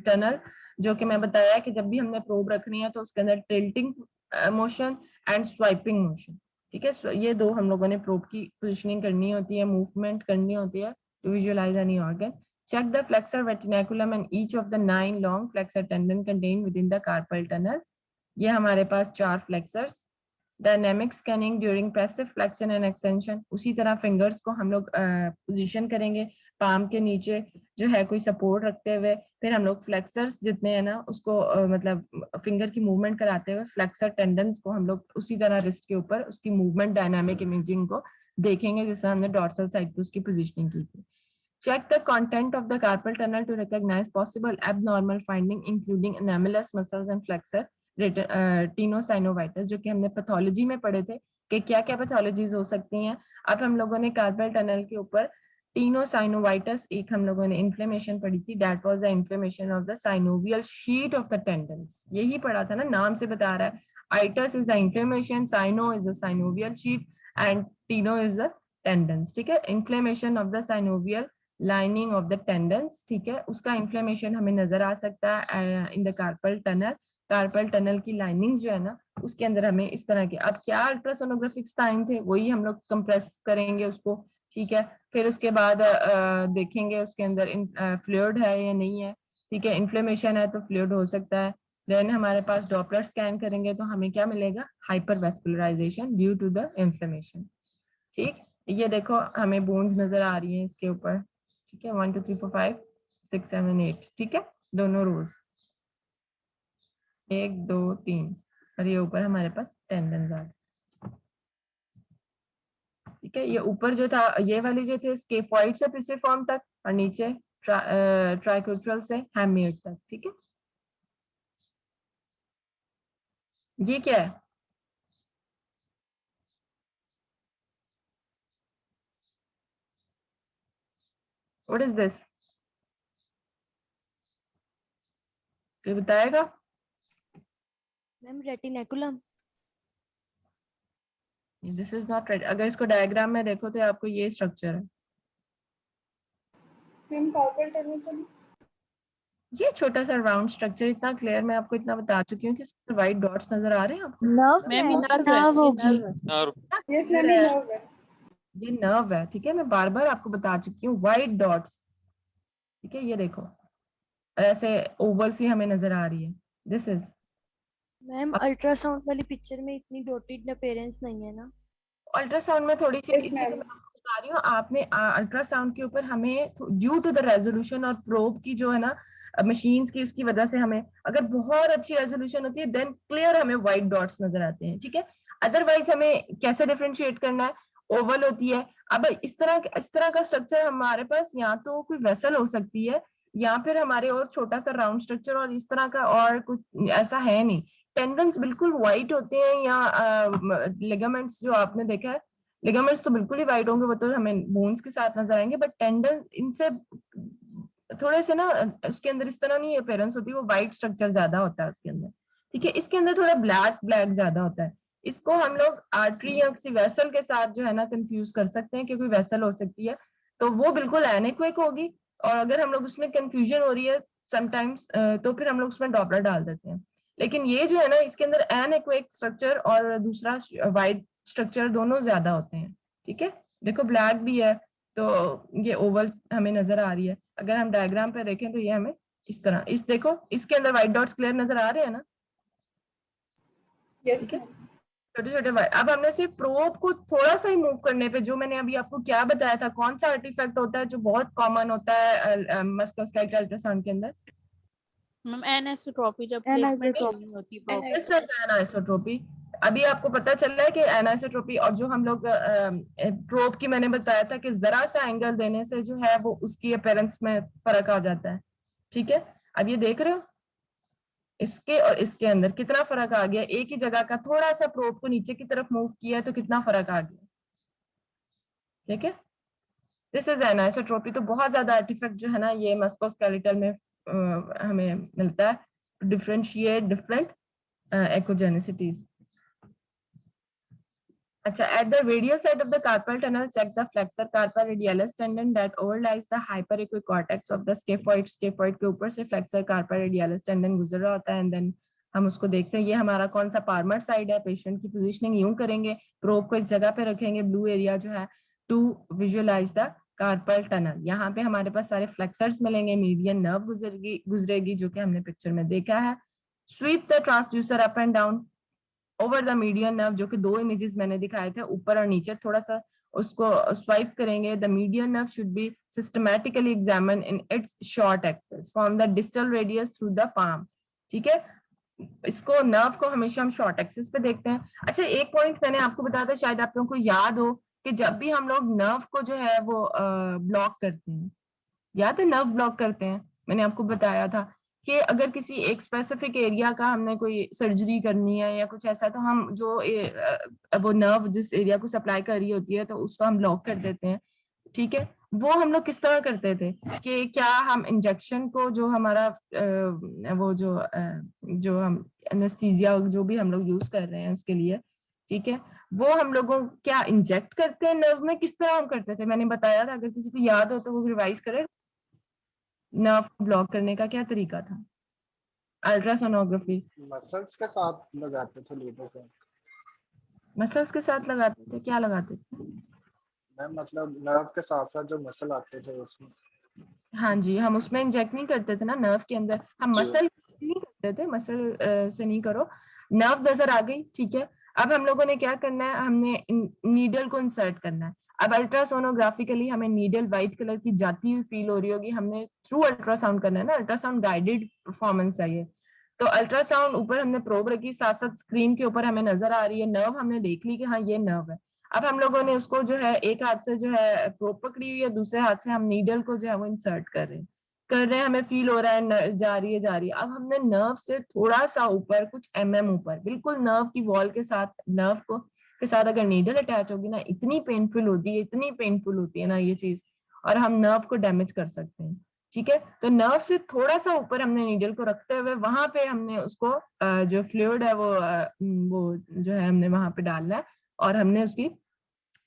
tunnel, जो कि मैं बताया कि जब भी हमने प्रोब रखनी है तो उसके अंदर tilting motion and swiping motion. ठीक है, ये दो हम लोगों ने प्रोब की पोजिशनिंग करनी होती है, मूवमेंट करनी होती है to visualize any organ. Check the flexor retinaculum and each of the 9 long flexor tendon contained within the carpal tunnel. ये हमारे पास 4 flexors. Dynamic scanning during passive flexion and extension, उसी तरह फिंगर्स को हम लोग पोजीशन करेंगे पाम के नीचे जो है कोई सपोर्ट रखते हुए, फिर हम लोग फ्लेक्सर्स जितने हैं ना उसको मतलब फिंगर की मूवमेंट कराते हुए फ्लेक्सर टेंडन्स को हम लोग उसी तरह रिस्ट के ऊपर उसकी मूवमेंट डायनामिक इमेजिंग को देखेंगे जैसे हमने डॉर्सल साइड पे उसकी पोजीशनिंग की थी। Check the content of the carpal tunnel to recognize possible abnormal finding including anomalous muscles and flexor tenosynovitis, जो कि हमने पैथोलॉजी में पढ़े थे कि क्या क्या पैथोलॉजीज हो सकती हैं। अब हम लोगों ने कार्पल टनल के ऊपर टीनोसाइनोवाइटिस एक हम लोगों ने इन्फ्लेमेशन पढ़ी थी, that was the inflammation of the synovial sheath of the tendons. यही पढ़ा था ना, नाम से बता रहा है। Itis is the inflammation, syno is the synovial sheath and teno is the tendons. ठीक है, inflammation of the synovial lining of the tendons, ठीक है, उसका इन्फ्लेमेशन हमें नजर आ सकता है in the carpal tunnel. Carpal tunnel की लाइनिंग्स जो है ना उसके अंदर हमें इस तरह के, अब क्या अल्ट्रासोनोग्राफिक साइन थे वही हम लोग कंप्रेस करेंगे उसको। ठीक है, फिर उसके बाद देखेंगे उसके अंदर फ्लूइड है या नहीं है। ठीक है, इन्फ्लेमेशन है तो फ्लूइड हो सकता है। देन हमारे पास डॉपलर स्कैन करेंगे तो हमें क्या मिलेगा, हाइपरवेस्कुलराइजेशन ड्यू टू द इन्फ्लेमेशन। ठीक, ये देखो हमें बोन्स नजर आ रही हैं इसके ऊपर। ठीक है, 1 2 3 4 5 6 7 8, ठीक है, दोनों रोज 1 2 3 और ये ऊपर हमारे पास टेंडन आ गए। ठीक है, ये ऊपर जो था ये वाली जो थे स्केफॉइड से पिसिफॉर्म तक और नीचे ट्राइकोट्रल से हैमियोइड तक। ठीक है, ये क्या है, व्हाट इज दिस, कोई बताएगा? Ma'am retinaculum. This is not right. अगर इसको डायग्राम में देखो तो आपको ये स्ट्रक्चर है। मैम कार्पल टनल से ये छोटा सा राउंड स्ट्रक्चर, इतना क्लियर मैं आपको इतना बता चुकी हूँ कि इसमें व्हाइट डॉट्स नजर आ रहे हैं आपको। नर्व मैम है। नर्व होगी। यस मैम, ये नर्व है। ये नर्व है। ठीक है, मैं बार बार आपको बता चुकी हूँ, व्हाइट डॉट्स। ठीक है, ये देखो ऐसे ओवल सी हमें नजर आ रही है, दिस इज। मैम अल्ट्रासाउंड वाली पिक्चर में इतनी डॉटेड अपीयरेंस नहीं है ना। अल्ट्रासाउंड में थोड़ी सी, Yes, इसलिए ma'am. मैं आपको बता रही हूँ, आपने अल्ट्रासाउंड के ऊपर हमें ड्यू टू द रेजोल्यूशन और प्रोब की जो है ना मशीन्स की, उसकी वजह से हमें अगर बहुत अच्छी रेजोल्यूशन होती है देन क्लियर हमें व्हाइट डॉट्स नजर आते हैं। ठीक है, अदरवाइज हमें कैसे डिफरेंशिएट करना है, ओवल होती है। अब इस तरह का स्ट्रक्चर हमारे पास या तो कोई वेसल हो सकती है या फिर हमारे और छोटा सा राउंड स्ट्रक्चर, और इस तरह का और कुछ ऐसा है नहीं। टेंडन्स बिल्कुल व्हाइट होते हैं या लिगामेंट्स जो आपने देखा है, लिगामेंट्स तो बिल्कुल ही व्हाइट होंगे, वो तो हमें बोन्स के साथ नजर आएंगे, बट टेंडन इनसे थोड़े से ना उसके अंदर इस तरह नहीं अपीयरेंस होती, वो व्हाइट स्ट्रक्चर ज्यादा होता है उसके अंदर। ठीक है, इसके अंदर थोड़ा ब्लैक ब्लैक ज्यादा होता है। इसको हम लोग आर्टरी या किसी वेसल के साथ जो है ना कंफ्यूज कर सकते हैं कि कोई वेसल हो सकती है, तो वो बिल्कुल एनेक्विक होगी। और अगर हम लोग उसमें कंफ्यूजन हो रही है समटाइम्स तो फिर हम लोग उसमें डॉपलर डाल देते हैं। लेकिन ये जो है ना इसके अंदर एनेक्विक स्ट्रक्चर और दूसरा वाइट स्ट्रक्चर दोनों ज्यादा होते हैं। ठीक है, देखो ब्लैक भी है तो ये ओवल हमें नजर आ रही है। अगर हम डायग्राम पे देखें तो ये हमें इस तरह, इस देखो इसके अंदर व्हाइट डॉट्स क्लियर नजर आ रहे हैं ना, यस ठीक है, मैम। छोटे छोटे व्हाइट। अब हमने सिर्फ प्रोब को थोड़ा सा ही मूव करने पे, जो मैंने अभी आपको क्या बताया था, कौन सा आर्टिफैक्ट होता है जो बहुत कॉमन होता है मस्कुलोस्केलेटल अल्ट्रासाउंड के अंदर? मैम एनिसोट्रॉपी, जब प्लेसमेंट Anisotropy. नहीं होती प्रॉपर। एनाइसोट्रोपी। अभी आपको पता चल रहा है कि एनाइसोट्रोपी और जो हम लोग प्रोब की मैंने बताया था कि जरा सा एंगल देने से जो है वो उसकी अपीयरेंस में फर्क आ जाता है, ठीक है। अब ये देख रहे हो इसके और इसके अंदर कितना फर्क आ गया, एक ही जगह का थोड़ा सा प्रोब को नीचे की तरफ मूव किया तो कितना फर्क आ गया, ठीक है। This is anisotropy. तो बहुत ज्यादा आर्टिफैक्ट जो है ना ये मस्कुलोस्केलेटल में हमें मिलता है, डिफरेंशिएट डिफरेंट एकोजेनिसिटीज। अच्छा, at the radial side of the carpal tunnel, check the flexor carpal radialis tendon that overlies the hyperequicortex of the scaphoid. Scaphoid के ऊपर से flexor carpal radialis tendon गुजर रहा होता है, and then हम उसको देखते हैं। ये हमारा कौन सा पार्मर साइड है। पेशेंट की पोजीशनिंग यूं करेंगे, प्रोब को इस जगह पे रखेंगे, ब्लू एरिया जो है, to visualize the carpal tunnel. यहाँ पे हमारे पास सारे फ्लेक्सर्स मिलेंगे, मीडियन नर्व गुजरेगी जो कि हमने पिक्चर में देखा है। Sweep the transducer up and down over the median nerve, जो कि दो इमेजेस मैंने दिखाए थे, ऊपर और नीचे थोड़ा सा उसको स्वाइप करेंगे। The median nerve should be systematically examine in its short axis from the distal radius through the palm, ठीक है। इसको नर्व को हमेशा हम शॉर्ट एक्सेस पे देखते हैं। अच्छा, एक पॉइंट मैंने आपको बताया था, शायद आप लोगों को याद हो, कि जब भी हम लोग नर्व को जो है वो ब्लॉक करते हैं, याद है नर्व ब्लॉक करते हैं, मैंने आपको बताया था कि अगर किसी एक स्पेसिफिक एरिया का हमने कोई सर्जरी करनी है या कुछ ऐसा, तो हम जो वो नर्व जिस एरिया को सप्लाई कर रही होती है तो उसको हम ब्लॉक कर देते हैं, ठीक है। वो हम लोग किस तरह करते थे कि क्या हम इंजेक्शन को, जो हमारा वो जो हम एनेस्थीसिया जो भी हम लोग यूज कर रहे हैं उसके लिए, ठीक है, वो हम लोगों क्या इंजेक्ट करते हैं नर्व में, किस तरह हम करते थे, मैंने बताया था। अगर किसी को याद हो तो वो रिवाइज करे। नर्व को ब्लॉक करने का क्या तरीका था? अल्ट्रासोनोग्राफी। मसल्स के साथ लगाते थे लीडर को। मसल्स के साथ लगाते थे? क्या लगाते थे? मैम मतलब नर्व के साथ साथ जो मसल आते थे उसमें। हाँ जी, हम उसमें इंजेक्ट नहीं करते थे ना नर्व के अंदर, हम जी। मसल नहीं करते थे, मसल से नहीं करो। नर्व नजर आ गई, ठीक है। अब हम लोगों ने क्या करना है, हमने नीडल को इंसर्ट करना है। अब अल्ट्रासोनोग्राफिकली हमें नीडल व्हाइट कलर की जाती हुई फील हो रही होगी, हमने थ्रू अल्ट्रासाउंड करना है ना, अल्ट्रासाउंड गाइडेड परफॉर्मेंस है ये। तो अल्ट्रासाउंड ऊपर हमने प्रोब रखी, साथ साथ स्क्रीन के ऊपर हमें नजर आ रही है नर्व, हमने देख ली कि हाँ ये नर्व है। अब हम लोगों ने उसको जो है एक हाथ से जो है प्रोब पकड़ी हुई है, दूसरे हाथ से हम नीडल को जो है वो इंसर्ट कर रहे हैं, हमें फील हो रहा है जा रही है जा रही है। अब हमने नर्व से थोड़ा सा ऊपर, कुछ ऊपर, बिल्कुल नर्व की वॉल के साथ, नर्व को के साथ अगर नीडल अटैच होगी ना, इतनी पेनफुल होती है, इतनी पेनफुल होती है ना ये चीज, और हम नर्व को डैमेज कर सकते हैं, ठीक है। तो नर्व से थोड़ा सा ऊपर हमने नीडल को रखते हुए वहां पे हमने उसको जो फ्लूइड है वो जो है हमने वहां पे डालना है, और हमने उसकी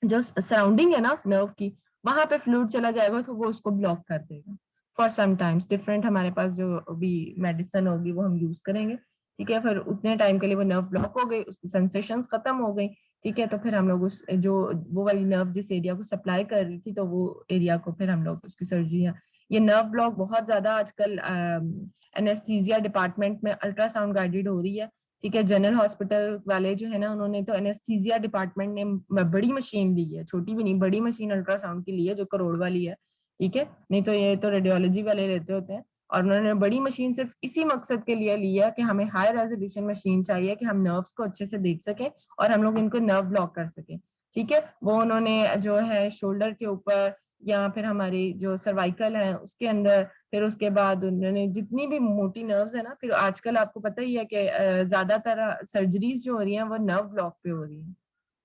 जो सराउंडिंग है ना नर्व की, वहां पे फ्लूइड चला जाएगा तो वो उसको ब्लॉक कर देगा फॉर सम टाइम्स। डिफरेंट हमारे पास जो भी मेडिसिन होगी वो हम यूज करेंगे, ठीक है। फिर उतने टाइम के लिए वो नर्व ब्लॉक हो गई, उसकी सेंसेशंस खत्म हो गई, ठीक है। तो फिर हम लोग उस जो वो वाली नर्व जिस एरिया को सप्लाई कर रही थी, तो वो एरिया को फिर हम लोग उसकी सर्जरी, ये नर्व ब्लॉक बहुत ज्यादा आजकल एनेस्थीसिया डिपार्टमेंट में अल्ट्रासाउंड गाइडेड हो रही है, ठीक है। जनरल हॉस्पिटल वाले जो है ना, उन्होंने तो एनेस्थीसिया डिपार्टमेंट ने बड़ी मशीन ली है, छोटी भी नहीं, बड़ी मशीन अल्ट्रासाउंड की ली है जो करोड़ वाली है, ठीक है। नहीं तो ये तो रेडियोलॉजी वाले लेते होते हैं, और उन्होंने बड़ी मशीन सिर्फ इसी मकसद के लिए लिया कि हमें हाई रेजोल्यूशन मशीन चाहिए कि हम नर्व्स को अच्छे से देख सकें और हम लोग इनको नर्व ब्लॉक कर सकें, ठीक है। वो उन्होंने जो है शोल्डर के ऊपर या फिर हमारी जो सर्वाइकल है उसके अंदर, फिर उसके बाद उन्होंने जितनी भी मोटी नर्व्स है ना, फिर आजकल आपको पता ही है कि ज्यादातर सर्जरीज जो हो रही हैं वो नर्व ब्लॉक पे हो रही है,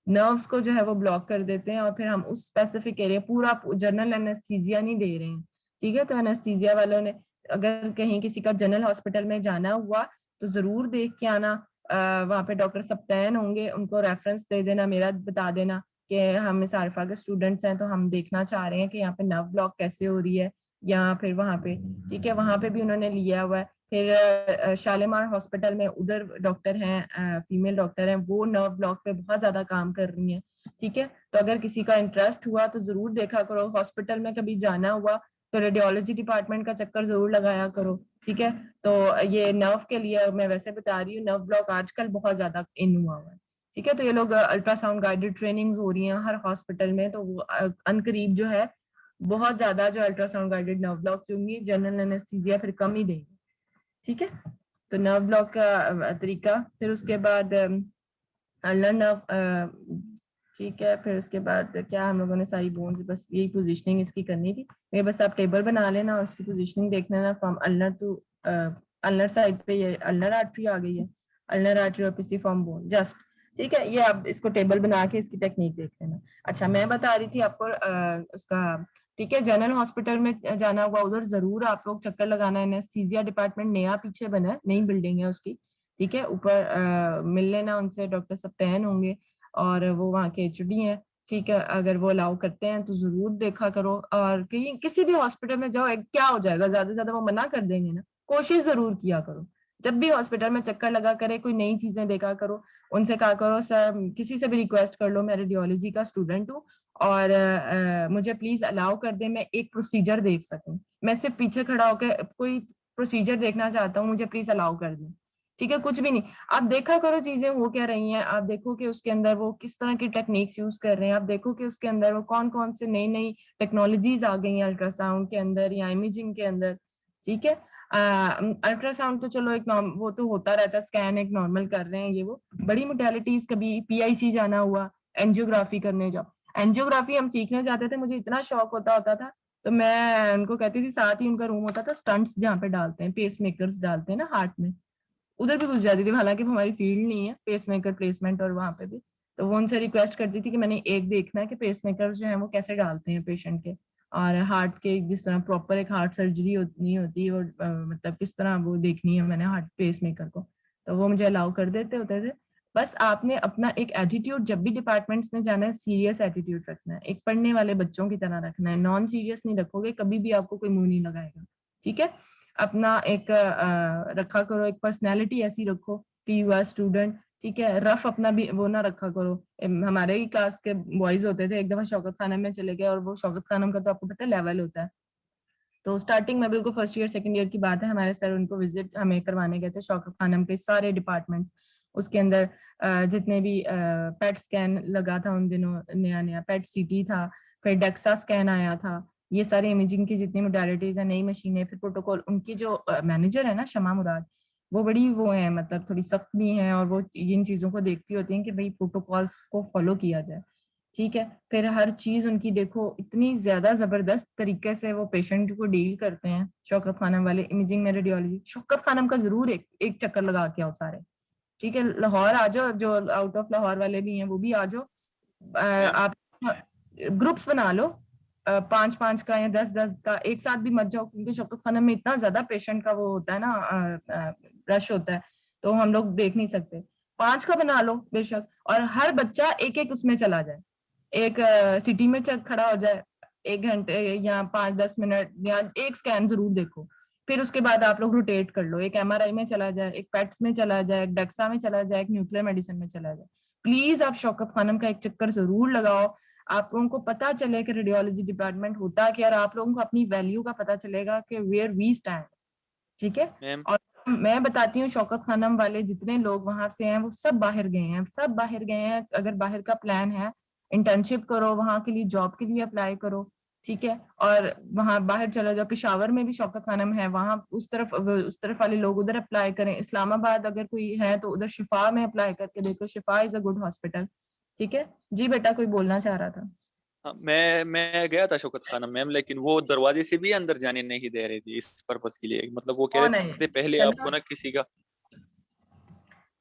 नर्व्स को जो है वो ब्लॉक कर देते हैं, और फिर हम उस स्पेसिफिक एरिया, पूरा जनरल एनेस्थीसिया नहीं दे रहे हैं, ठीक है। तो एनेस्थीसिया वालों ने, अगर कहीं किसी का जनरल हॉस्पिटल में जाना हुआ तो जरूर देख के आना, वहाँ पे डॉक्टर सप्तान होंगे, उनको रेफरेंस दे देना, मेरा बता देना कि हम इस आरफा के स्टूडेंट्स हैं तो हम देखना चाह रहे हैं कि यहाँ पे नर्व ब्लॉक कैसे हो रही है, या फिर वहाँ पे, ठीक है, वहाँ पे भी उन्होंने लिया हुआ है। फिर शालीमार हॉस्पिटल में उधर डॉक्टर हैं, फीमेल डॉक्टर हैं, वो नर्व ब्लॉक पे बहुत ज्यादा काम कर रही हैं, ठीक है। तो अगर किसी का इंटरेस्ट हुआ तो जरूर देखा करो, हॉस्पिटल में कभी जाना हुआ तो रेडियोलॉजी डिपार्टमेंट का चक्कर जरूर लगाया करो, ठीक है। तो ये नर्व के लिए मैं वैसे बता रही हूँ, नर्व ब्लॉक आजकल बहुत ज्यादा इन हुआ हुआ है, ठीक है। तो ये लोग अल्ट्रासाउंड गाइडेड ट्रेनिंग्स हो रही हैं हर हॉस्पिटल में, तो वो अनकरीब जो है बहुत ज्यादा जो अल्ट्रासाउंड गाइडेड नर्व ब्लॉक होंगी, जनरल एनेस्थीसिया फिर कम ही देंगे, ठीक है। तो नर्व ब्लॉक का तरीका, फिर उसके बाद अल्नर नर्व, ठीक है। फिर उसके बाद क्या हम लोगों ने सारी बोन्स, बस यही पोजीशनिंग इसकी करनी थी। ये बस आप टेबल बना लेना और उसकी पोजीशनिंग देख लेना from ulnar to ulnar side पे, ये अल्नर आर्टरी आ गई है, अल्नर आर्टरी और पिसिफॉर्म बोन जस्ट, ठीक है। ये आप इसको टेबल बना के इसकी टेक्निक देख लेना। अच्छा, मैं बता रही थी आपको उसका, ठीक है, जनरल हॉस्पिटल में जाना होगा उधर जरूर आप लोग चक्कर लगाना। एनेस्थीसिया डिपार्टमेंट नया पीछे बना है, नई बिल्डिंग है उसकी, ठीक है। ऊपर मिल लेना उनसे, डॉक्टर सप्तान होंगे और वो वहाँ के एचओडी हैं, ठीक है। अगर वो अलाउ करते हैं तो जरूर देखा करो। और कहीं किसी भी हॉस्पिटल में जाओ, क्या हो जाएगा, ज्यादा से ज्यादा वो मना कर देंगे ना, कोशिश जरूर किया करो। जब भी हॉस्पिटल में चक्कर लगा करे, कोई नई चीजें देखा करो, उनसे कहा करो सर, किसी से भी रिक्वेस्ट कर लो, मैं रेडियोलॉजी का स्टूडेंट हूँ और मुझे प्लीज अलाउ कर दे, मैं एक प्रोसीजर देख सकूं, मैं सिर्फ पीछे खड़ा होकर कोई प्रोसीजर देखना चाहता हूँ, मुझे प्लीज अलाउ कर दे, ठीक है। कुछ भी नहीं, आप देखा करो चीजें हो क्या रही हैं, आप देखो कि उसके अंदर वो किस तरह की टेक्निक्स यूज कर रहे हैं, आप देखो कि उसके अंदर वो कौन कौन से नई नई टेक्नोलॉजीज आ गई हैं अल्ट्रासाउंड के अंदर या इमेजिंग के अंदर, ठीक है। अल्ट्रासाउंड तो चलो एक वो तो होता रहता है, स्कैन एक नॉर्मल कर रहे हैं, ये वो बड़ी मोडेलिटीज, कभी पीआईसी जाना हुआ, एंजियोग्राफी करने जाओ। एंजियोग्राफी हम सीखने जाते थे, मुझे इतना शौक होता था, तो मैं उनको कहती थी, साथ ही उनका रूम होता था स्टंट्स जहाँ पे डालते हैं, पेस मेकर्स डालते हैं ना हार्ट में, उधर भी घुस जाती थी, हालांकि हमारी फील्ड नहीं है पेस मेकर प्लेसमेंट और वहां पे भी। तो वो उनसे रिक्वेस्ट करती थी कि मैंने एक देखना है कि पेस मेकर जो है वो कैसे डालते हैं पेशेंट के, और हार्ट के जिस तरह प्रॉपर एक हार्ट सर्जरी नहीं होती, और मतलब किस तरह वो देखनी है मैंने हार्ट पेस मेकर को, तो वो मुझे अलाउ कर देते होते थे। बस आपने अपना एक एटीट्यूड जब भी डिपार्टमेंट्स में जाना है, सीरियस एटीट्यूड रखना है, एक पढ़ने वाले बच्चों की तरह रखना है, नॉन सीरियस नहीं रखोगे कभी भी आपको कोई मुंह नहीं लगाएगा, ठीक है। अपना एक रखा करो, एक पर्सनैलिटी ऐसी रखो कि यू आर स्टूडेंट, ठीक है। रफ अपना भी वो ना रखा करो। हमारे ही क्लास के बॉयज होते थे, एक दफा शौकत खानम में चले गए, और वो शौकत खानम का तो आपको पता है लेवल होता है, तो स्टार्टिंग में बिल्कुल फर्स्ट ईयर सेकंड ईयर की बात है, हमारे सर उनको विजिट हमें करवाने गए थे शौकत खानम के सारे डिपार्टमेंट्स, उसके अंदर जितने भी पेट स्कैन लगा था उन दिनों, नया नया पेट सीटी था, फिर डेक्सा स्कैन आया था, ये सारे इमेजिंग की जितनी मोडालिटीज है, नई मशीनें, फिर प्रोटोकॉल। उनकी जो मैनेजर है ना शमा मुराद, वो बड़ी वो है, मतलब थोड़ी सख्त भी है, और वो इन चीजों को देखती होती हैं कि भाई प्रोटोकॉल्स को फॉलो किया जाए, ठीक है। फिर हर चीज उनकी देखो, इतनी ज्यादा जबरदस्त तरीके से वो पेशेंट को डील करते हैं शौकत खानम वाले, इमेजिंग में रेडियोलॉजी। शौकत खानम का जरूर एक चक्कर लगा के आओ सारे, ठीक है। लाहौर आ जाओ, जो आउट ऑफ लाहौर वाले भी हैं वो भी आ जाओ, आप ग्रुप्स बना लो, 5-5 का या 10-10 का, एक साथ भी मत जाओ, क्योंकि शौकत खानम में इतना ज्यादा पेशेंट का वो होता है ना, रश होता है, तो हम लोग देख नहीं सकते। 5 का बना लो बेशक, और हर बच्चा एक एक उसमें चला जाए, एक सिटी में खड़ा हो जाए 1 घंटे या 5-10 मिनट, या एक स्कैन जरूर देखो। फिर उसके बाद आप लोग रोटेट कर लो, एक एमआरआई में चला जाए, एक पेट्स में चला जाए, एक डेक्सा में चला जाए, एक न्यूक्लियर मेडिसिन में चला जाए। प्लीज आप शौकत खानम का एक चक्कर जरूर लगाओ, आप लोगों को पता चले कि रेडियोलॉजी डिपार्टमेंट होता क्या, और आप लोगों को अपनी वैल्यू का पता चलेगा कि वेयर वी स्टैंड, ठीक है। और मैं बताती हूँ, शौकत खानम वाले जितने लोग वहां से हैं वो सब बाहर गए हैं, सब बाहर गए हैं। अगर बाहर का प्लान है, इंटर्नशिप करो, वहां के लिए जॉब के लिए अप्लाई करो, ठीक है। और वहां बाहर चला जाओ, पेशावर में भी शौकत खानम है, वहां उस तरफ वाले लोग उधर अप्लाई करें। इस्लामाबाद अगर कोई है तो उधर शिफा में अप्लाई करके देखो, शिफा इज अ गुड हॉस्पिटल, ठीक है। जी बेटा, कोई बोलना चाह रहा था। हाँ, मैं गया था शौकत खानम मैम, लेकिन वो दरवाजे से भी अंदर जाने नहीं दे रही थी इस पर्पस के लिए, मतलब वो कह रहे थे पहले आपको ना किसी का।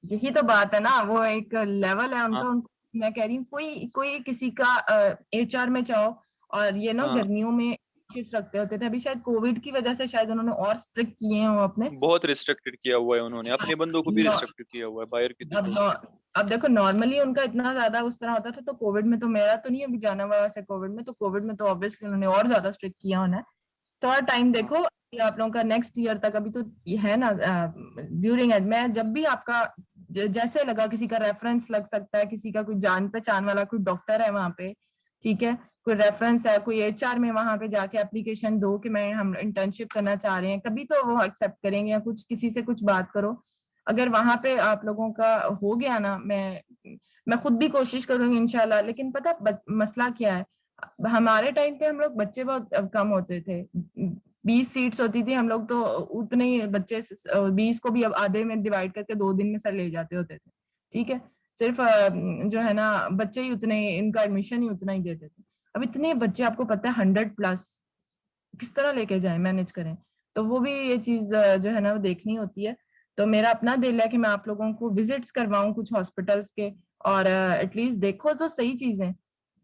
यही तो बात है ना, वो एक लेवल है हाँ उनका, मैं कह रही हूँ कोई किसी का एचआर में चाहो, और ये ना हाँ, गर्मियों में शिफ्ट रखते होते थे, अभी शायद कोविड की वजह से शायद उन्होंने और स्ट्रिक्ट किए हैं अपने। बहुत रिस्ट्रिक्टेड किया हुआ है उन्होंने, अपने बंदों को भी रिस्ट्रिक्टेड किया हुआ है बाहर की अब तो। अब देखो, नॉर्मली उनका इतना ज्यादा उस तरह होता था, तो कोविड में तो मेरा तो नहीं अभी जाना हुआ वैसे, कोविड में तो ऑब्वियसली उन्होंने और ज्यादा स्ट्रिक्ट किया होना है। थोड़ा टाइम देखो, आप लोगों का नेक्स्ट ईयर तक, अभी तो ये है ना ड्यूरिंग एज, मैं जब भी आपका जैसे लगा, किसी का रेफरेंस लग सकता है, किसी का कोई जान पहचान वाला कोई डॉक्टर है वहां पे, ठीक है, कोई रेफरेंस है, कोई एचआर में वहां पे जाके एप्लीकेशन दो कि हम इंटर्नशिप करना चाह रहे हैं, कभी तो वो एक्सेप्ट करेंगे, या कुछ किसी से कुछ बात करो। अगर वहां पे आप लोगों का हो गया ना, मैं खुद भी कोशिश करूंगी इंशाल्लाह। लेकिन पता मसला क्या है, हमारे टाइम पे हम लोग बच्चे बहुत कम होते थे, 20 सीट्स होती थी, हम लोग तो उतने ही बच्चे 20 को भी अब आधे में डिवाइड करके 2 दिन में सर ले जाते होते थे, ठीक है, सिर्फ जो है ना बच्चे ही उतने, इनका एडमिशन ही उतना ही देते थे। अब इतने बच्चे, आपको पता है 100+, किस तरह लेके जाएं, मैनेज करें, तो वो भी ये चीज जो है ना वो देखनी होती है। तो मेरा अपना दिल है कि मैं आप लोगों को विजिट्स करवाऊं कुछ हॉस्पिटल्स के, और एटलीस्ट देखो तो सही चीजें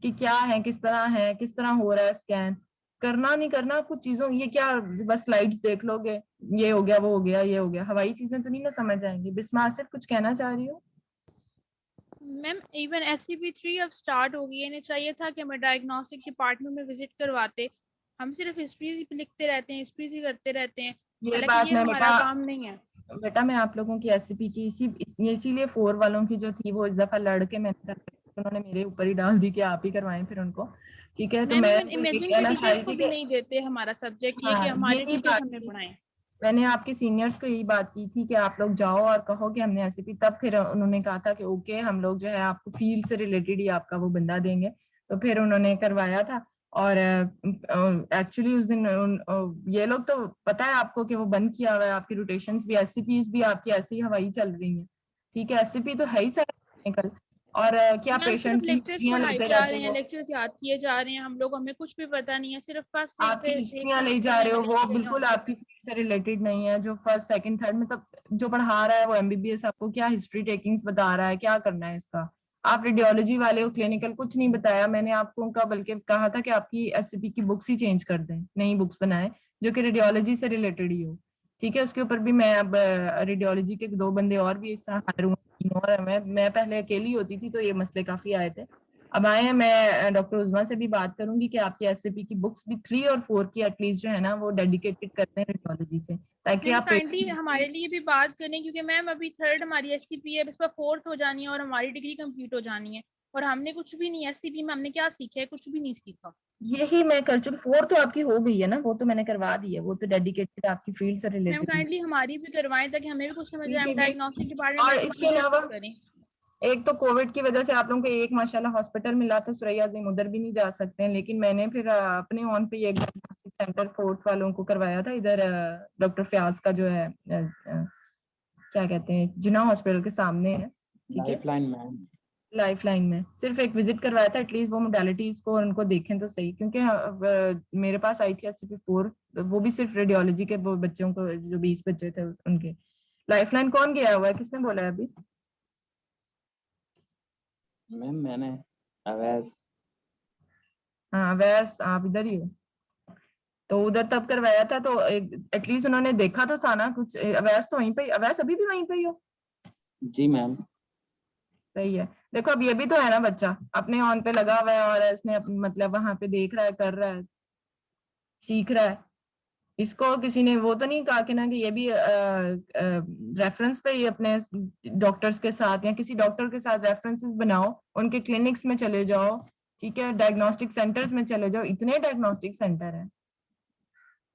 कि क्या है, किस तरह हो रहा है, स्कैन करना नहीं करना कुछ चीजों, ये क्या बस स्लाइड्स देख लोगे, ये हो गया, वो हो गया, ये हो गया, हवाई चीजें तो नहीं ना समझ आएंगी। बिस्मा सिर्फ कुछ कहना चाह रही हो? मैम इवन SCP-3 अब स्टार्ट हो गई है, इन्हें चाहिए था कि हमें डायग्नोस्टिक डिपार्टमेंट में विजिट करवाते। हम सिर्फ हिस्ट्री लिखते रहते हैं, हिस्ट्री ही करते रहते हैं, ये हालांकि बात ये मैं हमारा काम नहीं है। बेटा मैं आप लोगों की SCP की इसीलिए 4 वालों की जो थी वो इस दफा लड़के मैंने उन्होंने मेरे ऊपर ही डाल दी कि आप ही करवाएं फिर उनको, ठीक है। तो मैम मैं इवन इमेजिंग के टीचर्स को भी नहीं देते हमारा सब्जेक्ट, ये कि हमारे यही टीचर्स बात हमें थी। पढ़ाएं। मैंने आपके सीनियर्स को यही बात की थी कि आप लोग जाओ और कहो कि हमने SCP, तब फिर उन्होंने कहा था कि ओके हम लोग जो है आपको फील्ड से रिलेटेड ही आपका वो बंदा देंगे, तो फिर उन्होंने करवाया था। और एक्चुअली उस दिन ये लोग तो पता है आपको कि वो बंद किया हुआ है, आपकी रोटेशंस भी, SCPs भी आपकी ऐसी हवाई चल रही हैं, ठीक है। SCP तो है ही सारा टेक्निकल, और क्या मैम सिर्फ पेशेंट की लेक्चर्स हिस्ट्रियां पढ़ाए लेते जा रहते रहे हैं, हो, लेक्चर्स याद किए जा रहे हैं, हम लोग, हमें कुछ भी पता नहीं है, सिर्फ फर्स्ट आपकी हिस्ट्रियां ले जा रहे हो, वो बिल्कुल आपकी फील्ड से रिलेटेड नहीं है। जो फर्स्ट सेकंड थर्ड में तब जो पढ़ा रहा है वो MBBS, आपको क्या हिस्ट्री टेकिंग्स बता रहा है, क्या करना है इसका। आप रेडियोलॉजी वाले हो, क्लिनिकल कुछ नहीं बताया मैंने आपको उनका, बल्कि कहा था कि आपकी SCP की बुक्स ही चेंज कर दें, नई बुक्स बनाएं जो कि रेडियोलॉजी से रिलेटेड ही हो, ठीक है। उसके ऊपर भी मैं अब रेडियोलॉजी के 2 बंदे और भी इस तरह हायर हुए, और मैं पहले अकेली होती थी तो ये मसले काफी आए थे, अब आए हैं। मैं डॉक्टर उज़मा से भी बात करूंगी कि आपकी SCP की बुक्स भी 3 और 4 की एटलीस्ट जो है ना वो डेडिकेटेड करते हैं रेडियोलॉजी से, ताकि मैम आप काइंडली हमारे लिए भी बात करें, क्योंकि मैम अभी 3rd हमारी SCP है, इस पर 4th हो जानी है और हमारी डिग्री कंप्लीट हो जानी है, और हमने कुछ भी नहीं, SCP में हमने क्या सीखा है, कुछ भी नहीं सीखा। यही मैं कर चुकी। 4 तो आपकी हो गई है ना, वो तो मैंने करवा दी है, वो तो डेडिकेटेड आपकी फील्ड से मैम रिलेटेड है, काइंडली हमारी भी करवाएं ताकि हमें भी कुछ समझ आए, हम ठीक है। डायग्नोस्टिक डिपार्टमेंट और में कुछ इसके अलावा करें। एक तो कोविड की वजह से आप लोगों को एक माशाल्लाह हॉस्पिटल मिला था, सुरैया अज़ीम, उधर भी नहीं जा सकते हैं, लेकिन मैंने फिर अपने ऑन पे एक डायग्नोस्टिक सेंटर 4th वालों को करवाया था इधर, डॉक्टर फयाज का जो है क्या कहते हैं, जिना हॉस्पिटल के सामने है, ठीक है, लाइफलाइन में सिर्फ एक विजिट करवाया था, एटलीस्ट वो मोडालिटीज को उनको देखें तो सही, क्योंकि मेरे पास आई थी SCP-4, वो भी सिर्फ रेडियोलॉजी के वो बच्चों को, जो 20 बच्चे थे उनके। लाइफलाइन कौन गया हुआ है, किसने बोला है अभी? मैम मैंने अवैस। हाँ अवैस, आप इधर ही हो, तो उधर तब करवाया था, तो एटलीस्ट उन्होंने देखा तो था ना कुछ। अवैस तो वहीं पे, अवैस अभी भी वहीं पे ही हो? जी मैम। सही है। देखो अब ये भी तो है ना, बच्चा अपने ऑन पे लगा हुआ है और इसने मतलब वहां पे देख रहा है, कर रहा है, सीख रहा है। इसको किसी ने वो तो नहीं कहा कि ना कि ये भी रेफरेंस पे ही अपने डॉक्टर्स के साथ या किसी डॉक्टर के साथ रेफरेंसेस बनाओ, उनके क्लिनिक्स में चले जाओ, ठीक है, डायग्नोस्टिक सेंटर्स में चले जाओ, इतने डायग्नोस्टिक सेंटर हैं।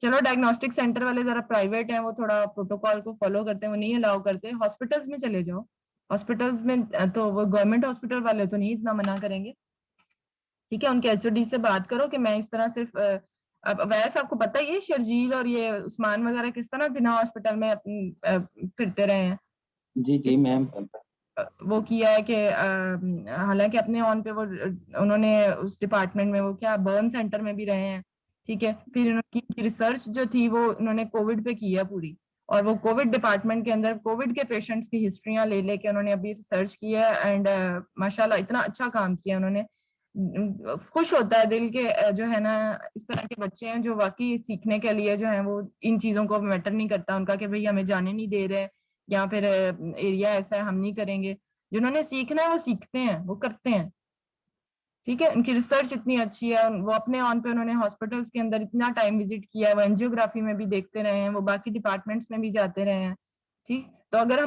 चलो डायग्नोस्टिक सेंटर वाले जरा प्राइवेट हैं, वो थोड़ा प्रोटोकॉल को फॉलो करते हैं, वो नहीं अलाउ करते। हॉस्पिटल्स में चले जाओ, हॉस्पिटल्स में तो वो गवर्नमेंट हॉस्पिटल वाले तो नहीं इतना मना करेंगे, ठीक है। उनके HOD से बात करो कि मैं इस तरह सिर्फ अब वैसे आपको पता ही है शर्जील और ये उस्मान वगैरह किस तरह जिन्ना हॉस्पिटल में फिरते रहे हैं। जी जी मैम। वो किया है कि हालांकि अपने ऑन पे वो उन्होंने उस डिपार्टमेंट में वो क्या बर्न सेंटर में भी रहे हैं, ठीक है। फिर उनकी रिसर्च जो थी वो उन्होंने कोविड पे की है पूरी, और वो कोविड डिपार्टमेंट के अंदर कोविड के पेशेंट्स की हिस्ट्रियां ले लेके उन्होंने अभी रिसर्च की है, एंड माशाल्लाह इतना अच्छा काम किया उन्होंने। खुश होता है दिल के जो है ना इस तरह के बच्चे हैं जो वाकई सीखने के लिए जो है वो इन चीजों को मैटर नहीं करता उनका कि भाई हमें जाने नहीं दे रहे या फिर एरिया ऐसा है हम नहीं करेंगे। जिन्होंने सीखना है वो सीखते हैं, वो करते हैं, ठीक है। उनकी रिसर्च इतनी अच्छी है, वो अपने ऑन पे उन्होंने हॉस्पिटल्स के अंदर इतना टाइम विजिट किया है, वो एंजियोग्राफी में भी देखते रहे हैं, वो बाकी डिपार्टमेंट्स में भी जाते रहे हैं, ठीक। तो अगर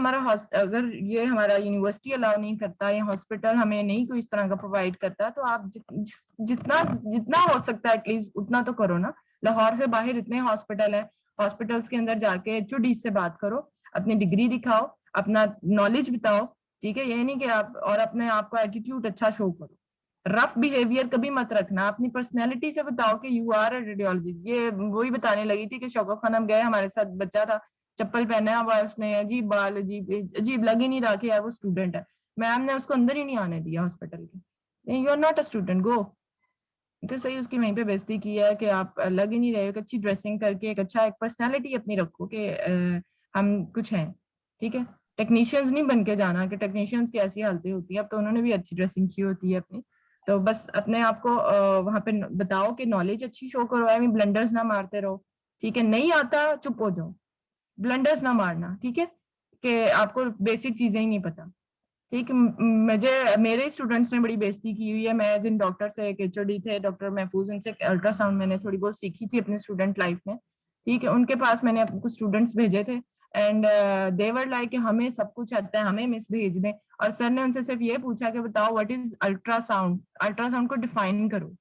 अगर ये हमारा यूनिवर्सिटी अलाउ नहीं करता या हॉस्पिटल हमें नहीं कोई इस तरह का प्रोवाइड करता, तो आप जितना जितना हो सकता है एटलीस्ट उतना तो करो ना। लाहौर से बाहर इतने हॉस्पिटल है, हॉस्पिटल्स के अंदर जाके HOD से बात करो, अपनी डिग्री दिखाओ, अपना नॉलेज बताओ, ठीक है। ये नहीं कि आप और अपने आप को एटीट्यूड अच्छा शो करो। रफ बिहेवियर कभी मत रखना, अपनी पर्सनैलिटी से बताओ कि यू आर ए रेडियोलॉजिस्ट। ये वही बताने लगी थी कि शौकत खान गए, हमारे साथ बच्चा था, चप्पल पहना हुआ उसने, अजीब बाल, अजीब अजीब लग ही नहीं रहा कि यार वो स्टूडेंट है। मैम ने उसको अंदर ही नहीं आने दिया हॉस्पिटल के। You are not a student, go. तो सही उसकी वहीं पे बेइज्जती की है कि आप लग ही नहीं रहे हो। एक अच्छी ड्रेसिंग करके एक अच्छा एक पर्सनैलिटी अपनी रखो कि हम कुछ हैं, ठीक है। टेक्नीशियंस नहीं बन के जाना कि टेक्नीशियंस की ऐसी हालतें होती है। अब तो उन्होंने भी अच्छी ड्रेसिंग की होती है अपनी। तो बस अपने आप को वहां पे बताओ कि नॉलेज अच्छी शो करो, आई मीन ब्लंडर्स ना मारते रहो, ठीक है। नहीं आता चुप हो जाओ, ब्लंडर्स ना मारना, ठीक है, कि आपको बेसिक चीजें ही नहीं पता, ठीक। मुझे मेरे स्टूडेंट्स ने बड़ी बेइज्जती की हुई है। मैं जिन डॉक्टर से एक HOD थे डॉक्टर महफूज, उनसे अल्ट्रासाउंड मैंने थोड़ी बहुत सीखी थी अपने स्टूडेंट लाइफ में, ठीक है। उनके पास मैंने अपने कुछ स्टूडेंट्स भेजे थे एंड दे वर लाइक हमें सब कुछ आता है, हमें मिस भेज दें। और सर ने उनसे सिर्फ ये पूछा कि बताओ व्हाट इज अल्ट्रासाउंड, अल्ट्रासाउंड को डिफाइन करो,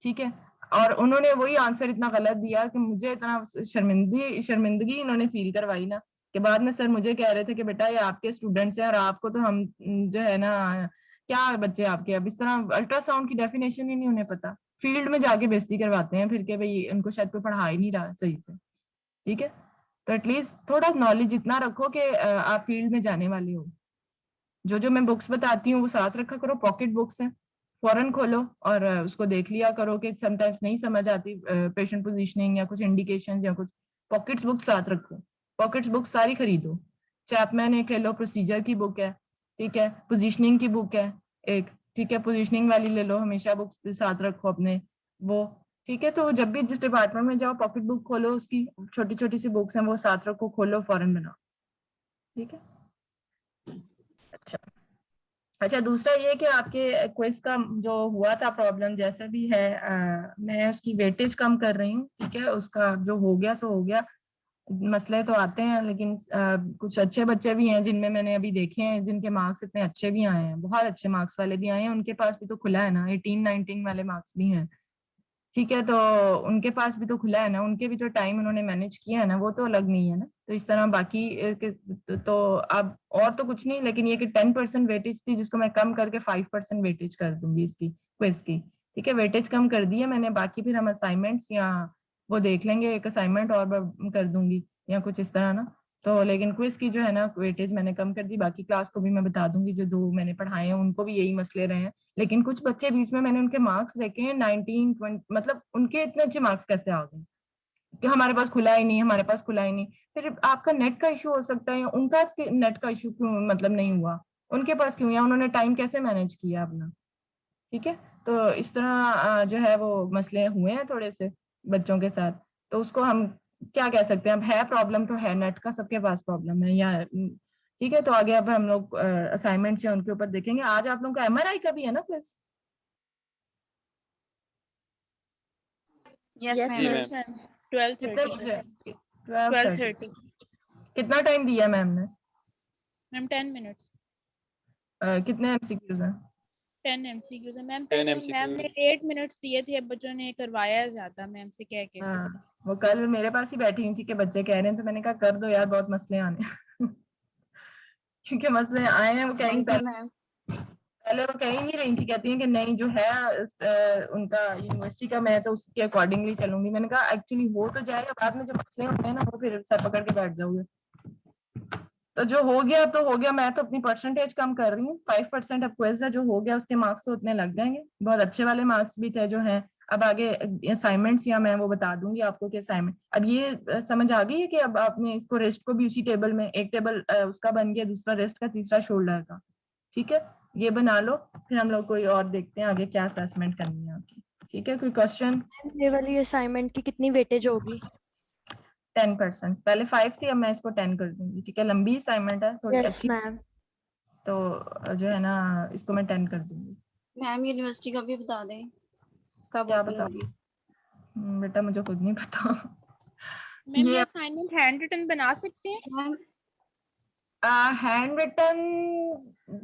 ठीक है। और उन्होंने वही आंसर इतना गलत दिया कि मुझे इतना शर्मिंदगी इन्होंने फील करवाई ना, कि बाद में सर मुझे कह रहे थे कि बेटा ये आपके स्टूडेंट्स हैं और आपको तो हम जो है ना, क्या बच्चे आपके अब इस तरह अल्ट्रासाउंड की डेफिनेशन ही नहीं उन्हें पता, फील्ड में जाके बेइज्जती करवाते हैं फिर के भाई उनको शायद कोई पढ़ा ही नहीं रहा सही से, ठीक है। तो एटलीस्ट थोड़ा नॉलेज इतना रखो कि आप फील्ड में जाने वाले हो। जो मैं बुक्स बताती हूँ वो साथ रखा करो, पॉकेट बुक्स हैं, फौरन खोलो और उसको देख लिया करो कि समटाइम्स नहीं समझ आती पेशेंट पोजीशनिंग या कुछ इंडिकेशन या कुछ, पॉकेट्स बुक साथ रखो, पॉकेट्स बुक सारी खरीदो। चैपमैन एक ले लो, प्रोसीजर की बुक है, ठीक है, पोजीशनिंग की बुक है एक, ठीक है, पोजीशनिंग वाली ले लो, हमेशा बुक्स साथ रखो अपने वो, ठीक है। तो जब भी जिस डिपार्टमेंट में जाओ पॉकेट बुक खोलो, उसकी छोटी छोटी सी बुक्स हैं वो साथ रखो, खोलो, फौरन बनाओ, ठीक है। अच्छा दूसरा ये कि आपके क्विज का जो हुआ था प्रॉब्लम जैसे भी है, मैं उसकी वेटेज कम कर रही हूँ, ठीक है। उसका जो हो गया सो हो गया, मसले तो आते हैं लेकिन कुछ अच्छे बच्चे भी हैं जिनमें मैंने अभी देखे हैं जिनके मार्क्स इतने अच्छे भी आए हैं, बहुत अच्छे मार्क्स वाले भी आए हैं, उनके पास भी तो खुला है ना, 18-19 वाले मार्क्स भी हैं, ठीक है। तो उनके पास भी तो खुला है ना, उनके भी तो टाइम उन्होंने मैनेज किया है ना, वो तो अलग नहीं है ना। तो इस तरह बाकी तो अब और तो कुछ नहीं, लेकिन ये कि 10% वेटेज थी जिसको मैं कम करके 5% वेटेज कर दूंगी इसकी क्विज की, ठीक है। वेटेज कम कर दी है मैंने, बाकी फिर हम असाइनमेंट्स या वो देख लेंगे, एक असाइनमेंट और कर दूंगी या कुछ इस तरह ना। तो लेकिन क्विज की जो है ना वेटेज मैंने कम कर दी, बाकी क्लास को भी मैं बता दूंगी जो जो मैंने पढ़ाए हैं उनको भी यही मसले रहे हैं। लेकिन कुछ बच्चे बीच में मैंने उनके मार्क्स देखे हैं 19-20, मतलब उनके इतने अच्छे मार्क्स कैसे आ गए कि हमारे पास खुला ही नहीं, हमारे पास खुला ही नहीं। फिर आपका नेट का इशू हो सकता है, उनका नेट का इशू क्यों मतलब नहीं हुआ, उनके पास क्यों, या उन्होंने टाइम कैसे मैनेज किया अपना, ठीक है। तो इस तरह जो है वो मसले हुए हैं थोड़े से बच्चों के साथ। तो उसको हम क्या कह सकते हैं, अब है प्रॉब्लम तो है, नेट का सबके पास प्रॉब्लम है या, ठीक है। तो आगे अब हम लोग असाइनमेंट्स या उनके ऊपर देखेंगे। आज आप लोगों का MRI का भी है ना क्विज? यस जी मैम। 12:30 12:30 बजे? 12:30। 12:30 कितना टाइम दिया मैम ने? मैम 10 मिनट्स, कितने MCQs हैं? 10 MCQs है मैम। 10 पहले MCQ। मैम ने 8 मिनट्स दिए थे, अब बच्चों ने करवाया है ज्यादा मैम से कह के। हाँ, वो कल मेरे पास ही बैठी हुई थी कि बच्चे कह रहे हैं, तो मैंने कहा कर दो यार, बहुत मसले आने क्योंकि मसले आए हैं। वो कहेंगे पहले वो कह ही नहीं रही थी, कहती हैं कि नहीं जो है उनका यूनिवर्सिटी का, मैं तो उसके अकॉर्डिंगली चलूंगी। मैंने कहा एक्चुअली हो तो जाएगा, बाद में जो मसले होते हैं ना वो फिर सर पकड़ के बैठ जाओगे। तो जो हो गया तो हो गया, मैं तो अपनी परसेंटेज कम कर रही हूँ, 5% अब क्विज है, जो हो गया उसके मार्क्स तो उतने लग जाएंगे, बहुत अच्छे वाले मार्क्स भी थे जो हैं। अब आगे असाइनमेंट्स या मैं वो बता दूंगी आपको कि असाइनमेंट, अब ये समझ आ गई है कि अब आपने इसको रेस्ट को भी उसी टेबल में, एक टेबल उसका बन गया, दूसरा रेस्ट का, तीसरा शोल्डर का, ठीक है। ये बना लो, फिर हम लोग कोई और देखते हैं आगे क्या असेसमेंट करनी है आपकी, ठीक है। कोई क्वेश्चन? ये वाली असाइनमेंट की कितनी वेटेज होगी? 10%, पहले 5 थी, अब मैं इसको 10 कर दूंगी, ठीक है। लंबी असाइनमेंट है थोड़ी यस अच्छी, मैम। तो जो है ना इसको मैं 10 कर दूंगी। मैम यूनिवर्सिटी का भी बता दें कब क्या ओपन बता? होगी? बेटा मुझे खुद नहीं पता मैम ये ये असाइनमेंट हैंड रिटन बना सकते हैं? मैम हैंड रिटन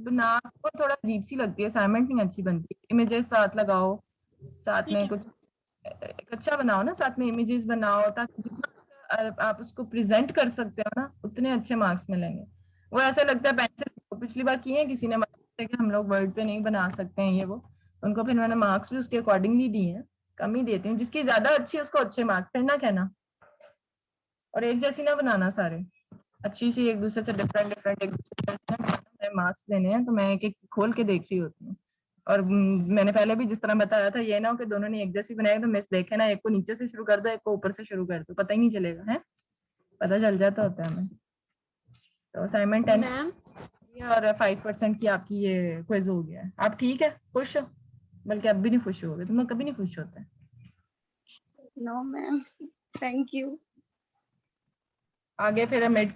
बना को थोड़ा अजीब सी लगती है, असाइनमेंट नहीं अच्छी बनती। इमेजेस साथ लगाओ, साथ ठीक में है कुछ एक अच्छा बनाओ ना, साथ में इमेजेस बनाओ, ताकि जितना आप उसको प्रेजेंट कर सकते हो ना उतने अच्छे मार्क्स मिलेंगे। वो ऐसा लगता है पेंसिल, पिछली बार किए हैं किसी ने कि हम लोग वर्ड पे नहीं बना सकते हैं ये वो, उनको फिर मैंने मार्क्स भी उसके अकॉर्डिंगली दिए हैं, कम ही देती हूँ। जिसकी ज्यादा अच्छी है उसको अच्छे मार्क्स, फिर ना कहना। और एक जैसी ना बनाना सारे, अच्छी सी एक दूसरे से डिफरेंट डिफरेंट एक दूसरे से मार्क्स देने हैं। तो मैं एक एक खोल के देख रही होती हूँ। और मैंने पहले भी जिस तरह बताया था, ये ना हो कि दोनों ने एक जैसी बनाई तो मिस देखे ना, एक को नीचे से शुरू कर दो एक को ऊपर से शुरू कर दो, पता ही नहीं चलेगा है, पता चल जाता होता है हमें। तो असाइनमेंट 10 मैम और 5% की आपकी ये क्विज हो गया है। आप ठीक है, खुश हो? बल्कि अब भी नहीं खुश होगे, तुम लोग कभी नहीं खुश होते। No ma'am, thank you. आगे फिर मिड,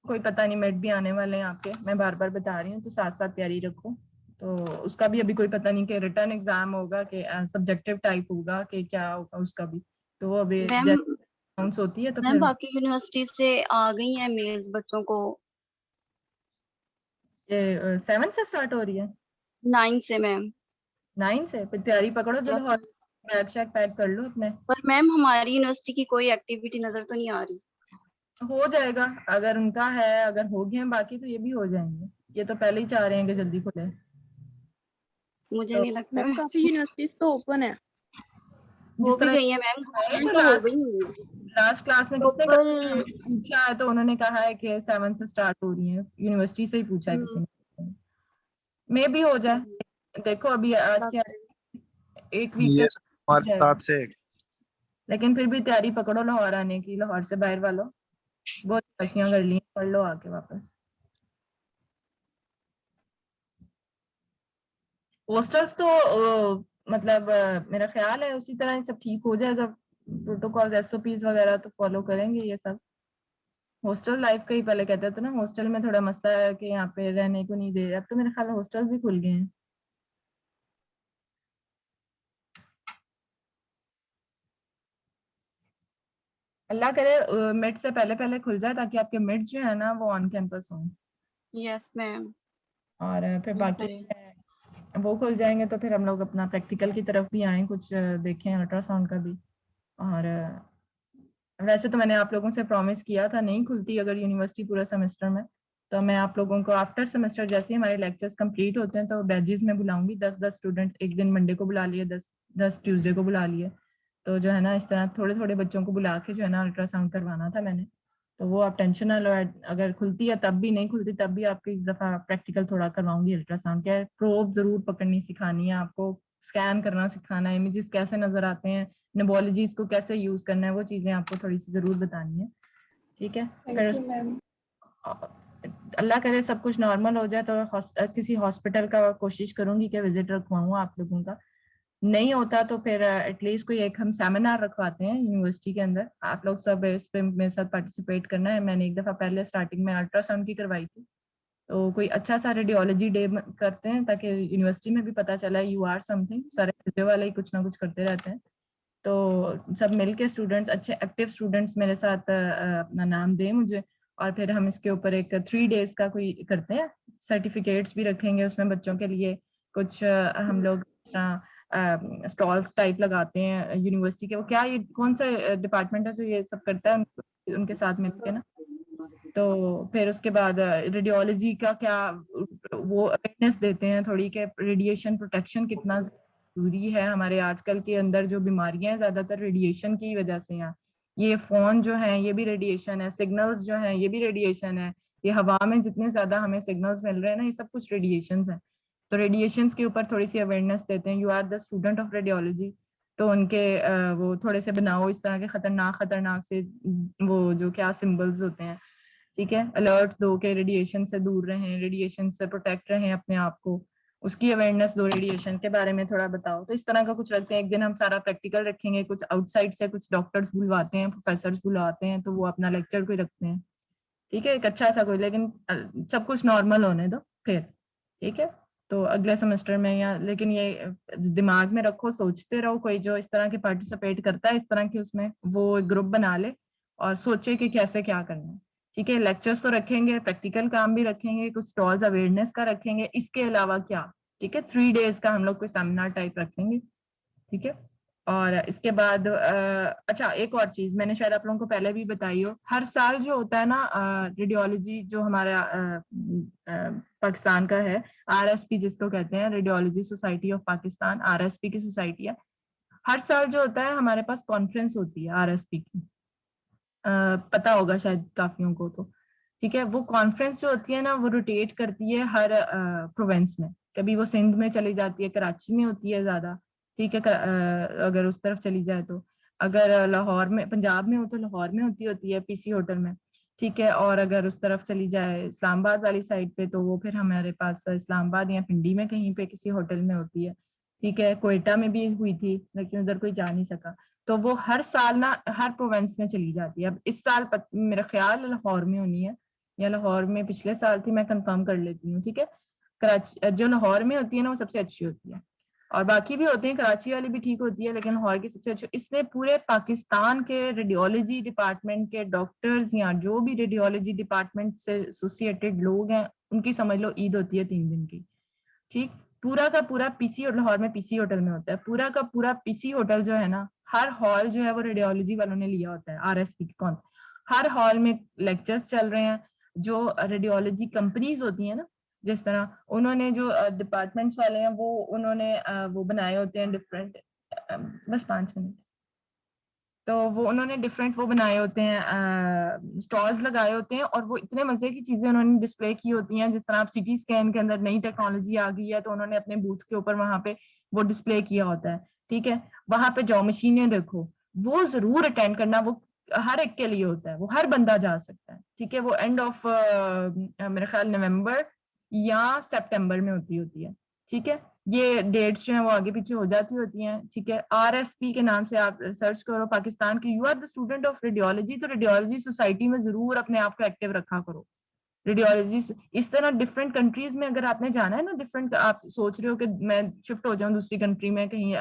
कोई पता नहीं, मिड भी आने वाले हैं आपके, मैं बार बार बता रही हूँ, तो साथ साथ तैयारी रखो। तो उसका भी अभी कोई पता नहीं कि रिटर्न एग्जाम होगा कि सब्जेक्टिव टाइप होगा कि क्या होगा उसका भी। तो वो अभी मैम अनाउंस होती है तो मैम फिर बाकी यूनिवर्सिटी से आ गई हैं मेल्स बच्चों को। ये 7 से स्टार्ट हो रही है, 9 से मैम। 9 से। फिर तैयारी पकड़ो, जो Yes, लाहौर बैग शैग पैक कर लो अपने। पर मैम हमारी यूनिवर्सिटी की कोई एक्टिविटी नजर तो नहीं आ रही। हो जाएगा, अगर उनका है, अगर हो गए हैं बाकी तो ये भी हो जाएंगे। ये तो पहले ही चाह रहे हैं कि जल्दी खुले। मुझे तो नहीं लगता मैम वैसे। काफी यूनिवर्सिटीज तो ओपन है। हो जिस भी तरह गई है मैम, गवर्नमेंट तो हो क्लास गई है। लास्ट क्लास में किसने ग्लोबल पूछा है, तो उन्होंने कहा है कि 7 से स्टार्ट हो रही है, यूनिवर्सिटी से ही पूछा है किसी ने। मे भी हो जाए, देखो अभी आज के एक वीक ये तक हो हमारे जाएगा। 7 से लेकिन फिर भी तैयारी पकड़ो लाहौर आने की, लाहौर से बाहर वालों बहुत हंसियां कर ली, पढ़ लो आके वापस। पोस्टर्स तो मतलब मेरा ख्याल है उसी तरह ही सब ठीक हो जाएगा। प्रोटोकॉल एसओपीज वगैरह तो फॉलो करेंगे ये सब। हॉस्टल लाइफ का ही पहले कहते थे ना, हॉस्टल में थोड़ा मसला है कि यहाँ पे रहने को नहीं दे रहे, अब तो मेरे ख्याल हॉस्टल भी खुल गए हैं। अल्लाह करे मिड से पहले पहले खुल जाए, ताकि आपके मिड जो है ना वो ऑन कैंपस हो। Yes ma'am. और फिर बाकी वो खुल जाएंगे तो फिर हम लोग अपना प्रैक्टिकल की तरफ भी आए, कुछ देखें अल्ट्रासाउंड का भी। और वैसे तो मैंने आप लोगों से प्रॉमिस किया था, नहीं खुलती अगर यूनिवर्सिटी पूरा सेमेस्टर में, तो मैं आप लोगों को आफ्टर सेमेस्टर जैसे ही हमारे लेक्चर्स कंप्लीट होते हैं तो बैचेस में बुलाऊंगी। 10-10 स्टूडेंट, एक दिन मंडे को बुला लिए, 10 ट्यूसडे को बुला लिए। तो जो है ना इस तरह थोड़े थोड़े बच्चों को बुला के जो है ना अल्ट्रासाउंड करवाना था मैंने। तो वो आप टेंशन ना लो, अगर खुलती है तब भी, नहीं खुलती तब भी आपको इस दफा प्रैक्टिकल थोड़ा करवाऊंगी अल्ट्रासाउंड। क्या है, प्रोब जरूर पकड़नी सिखानी है आपको, स्कैन करना सिखाना है, इमेजेस कैसे नजर आते हैं, नेबोलॉजीज को कैसे यूज करना है, वो चीजें आपको थोड़ी सी जरूर बतानी है। ठीक है, फिर मैम अल्लाह करे सब कुछ नॉर्मल हो जाए तो किसी हॉस्पिटल का कोशिश करूंगी कि विजिट रखवाऊँ आप लोगों का। नहीं होता तो फिर एटलीस्ट कोई एक हम सेमिनार रखवाते हैं यूनिवर्सिटी के अंदर, आप लोग सब इस पे मेरे साथ पार्टिसिपेट करना है। मैंने एक दफा पहले स्टार्टिंग में अल्ट्रासाउंड की करवाई थी, तो कोई अच्छा सा रेडियोलॉजी डे करते हैं ताकि यूनिवर्सिटी में भी पता चला यू आर समथिंग। सारे फिजियो वाले ही कुछ ना कुछ करते रहते हैं, तो सब मिलके स्टूडेंट्स, अच्छे एक्टिव स्टूडेंट्स मेरे साथ अपना नाम दें मुझे, और फिर हम इसके ऊपर एक 3 days का कोई करते हैं। सर्टिफिकेट्स भी रखेंगे उसमें बच्चों के लिए, कुछ हम लोग स्टॉल्स टाइप लगाते हैं यूनिवर्सिटी के। वो क्या, ये कौन सा डिपार्टमेंट है जो ये सब करता है, उनके साथ मिलके ना। तो फिर उसके बाद रेडियोलॉजी का क्या वो अवेयरनेस देते हैं थोड़ी, के रेडिएशन प्रोटेक्शन कितना जरूरी है हमारे आजकल के अंदर। जो बीमारियां हैं ज्यादातर रेडिएशन की वजह से हैं। ये फोन जो है ये भी रेडिएशन है, सिग्नल्स जो है ये भी रेडिएशन है, ये हवा में जितने ज्यादा हमें सिग्नल्स मिल रहे हैं ना, ये सब कुछ रेडिएशन है। तो रेडिएशन के ऊपर थोड़ी सी अवेयरनेस देते हैं। You are the student of radiology, तो उनके वो थोड़े से बनाओ इस तरह के खतरनाक खतरनाक से वो जो क्या सिंबल्स होते हैं, ठीक है, अलर्ट दो के रेडिएशन से दूर रहें, रेडिएशन से प्रोटेक्ट रहें अपने आप को, उसकी अवेयरनेस दो, रेडिएशन के बारे में थोड़ा बताओ। तो इस तरह का कुछ रखते हैं। एक दिन हम सारा प्रैक्टिकल रखेंगे, कुछ आउटसाइड से कुछ डॉक्टर्स बुलवाते हैं, प्रोफेसर्स बुलवाते हैं, तो वो अपना लेक्चर कोई रखते हैं। ठीक है, एक अच्छा सा कोई, लेकिन सब कुछ नॉर्मल होने दो फिर। ठीक है, तो अगले सेमेस्टर में या, लेकिन ये दिमाग में रखो, सोचते रहो, कोई जो इस तरह के पार्टिसिपेट करता है इस तरह के उसमें, वो ग्रुप बना ले और सोचे कि कैसे क्या करना है। ठीक है, लेक्चर्स तो रखेंगे, प्रैक्टिकल काम भी रखेंगे, कुछ स्टॉल्स अवेयरनेस का रखेंगे, इसके अलावा क्या, ठीक है 3 डेज का हम लोग कोई सेमिनार टाइप रखेंगे, ठीक है। और इसके बाद अच्छा एक और चीज मैंने शायद आप लोगों को पहले भी बताई हो, हर साल जो होता है ना रेडियोलॉजी जो हमारा पाकिस्तान का है, RSP जिसको कहते हैं, radiology society of Pakistan, RSP की सोसाइटी है, हर साल जो होता है हमारे पास कॉन्फ्रेंस होती है RSP की, पता होगा शायद काफियों को तो, ठीक है। वो कॉन्फ्रेंस जो होती है ना वो रोटेट करती है हर प्रोविंस में, कभी वो सिंध में चली जाती है, कराची में होती है ज्यादा, ठीक है, अगर उस तरफ चली जाए तो, अगर लाहौर में, पंजाब में हो तो लाहौर में होती है PC होटल में, ठीक है। और अगर उस तरफ चली जाए इस्लामाबाद वाली साइड पे तो वो फिर हमारे पास इस्लामाबाद या पिंडी में कहीं पे किसी होटल में होती है, ठीक है। कोयटा में भी हुई थी लेकिन उधर कोई जा नहीं सका, तो वो हर साल ना हर प्रोविंस में चली जाती है। अब इस साल मेरा ख्याल लाहौर में होनी है, या लाहौर में पिछले साल थी, मैं कंफर्म कर लेती हूँ, ठीक है। कराची जो लाहौर में होती है ना वो सबसे अच्छी होती है, और बाकी भी होते हैं, कराची वाली भी ठीक होती है, लेकिन लाहौर की सबसे अच्छी। इसमें पूरे पाकिस्तान के रेडियोलॉजी डिपार्टमेंट के डॉक्टर्स या जो भी रेडियोलॉजी डिपार्टमेंट से एसोसिएटेड लोग हैं उनकी समझ लो ईद होती है 3 दिन की, ठीक। पूरा का पूरा PC, और लाहौर में PC होटल में होता है, पूरा का पूरा PC होटल जो है ना, हर हॉल जो है वो रेडियोलॉजी वालों ने लिया होता है, RSP कौन, हर हॉल में लेक्चर्स चल रहे हैं, जो रेडियोलॉजी कंपनीज होती है ना, जिस तरह उन्होंने जो डिपार्टमेंट्स वाले हैं वो उन्होंने वो बनाए होते हैं डिफरेंट, बस 5 मिनट, तो वो उन्होंने डिफरेंट वो बनाए होते हैं, स्टॉल्स लगाए होते हैं, और वो इतने मजे की चीजें उन्होंने डिस्प्ले की होती हैं, जिस तरह आप CT स्कैन के अंदर नई टेक्नोलॉजी आ गई है तो उन्होंने अपने बूथ के ऊपर वहां पे वो डिस्प्ले किया होता है, ठीक है। वहां पे जो मशीनें देखो वो जरूर अटेंड करना, वो हर एक के लिए होता है, वो हर बंदा जा सकता है, ठीक है। वो एंड ऑफ मेरे ख्याल नवंबर या सितंबर में होती है, ठीक है। ये डेट्स जो है वो आगे पीछे हो जाती होती हैं, ठीक है। RSP के नाम से आप सर्च करो पाकिस्तान की, you are the student of radiology, तो रेडियोलॉजी सोसाइटी में जरूर अपने आप को एक्टिव रखा करो। रेडियोलॉजी इस तरह डिफरेंट कंट्रीज में अगर आपने जाना है ना, डिफरेंट आप सोच रहे हो कि मैं शिफ्ट हो जाऊं दूसरी कंट्री में कहीं,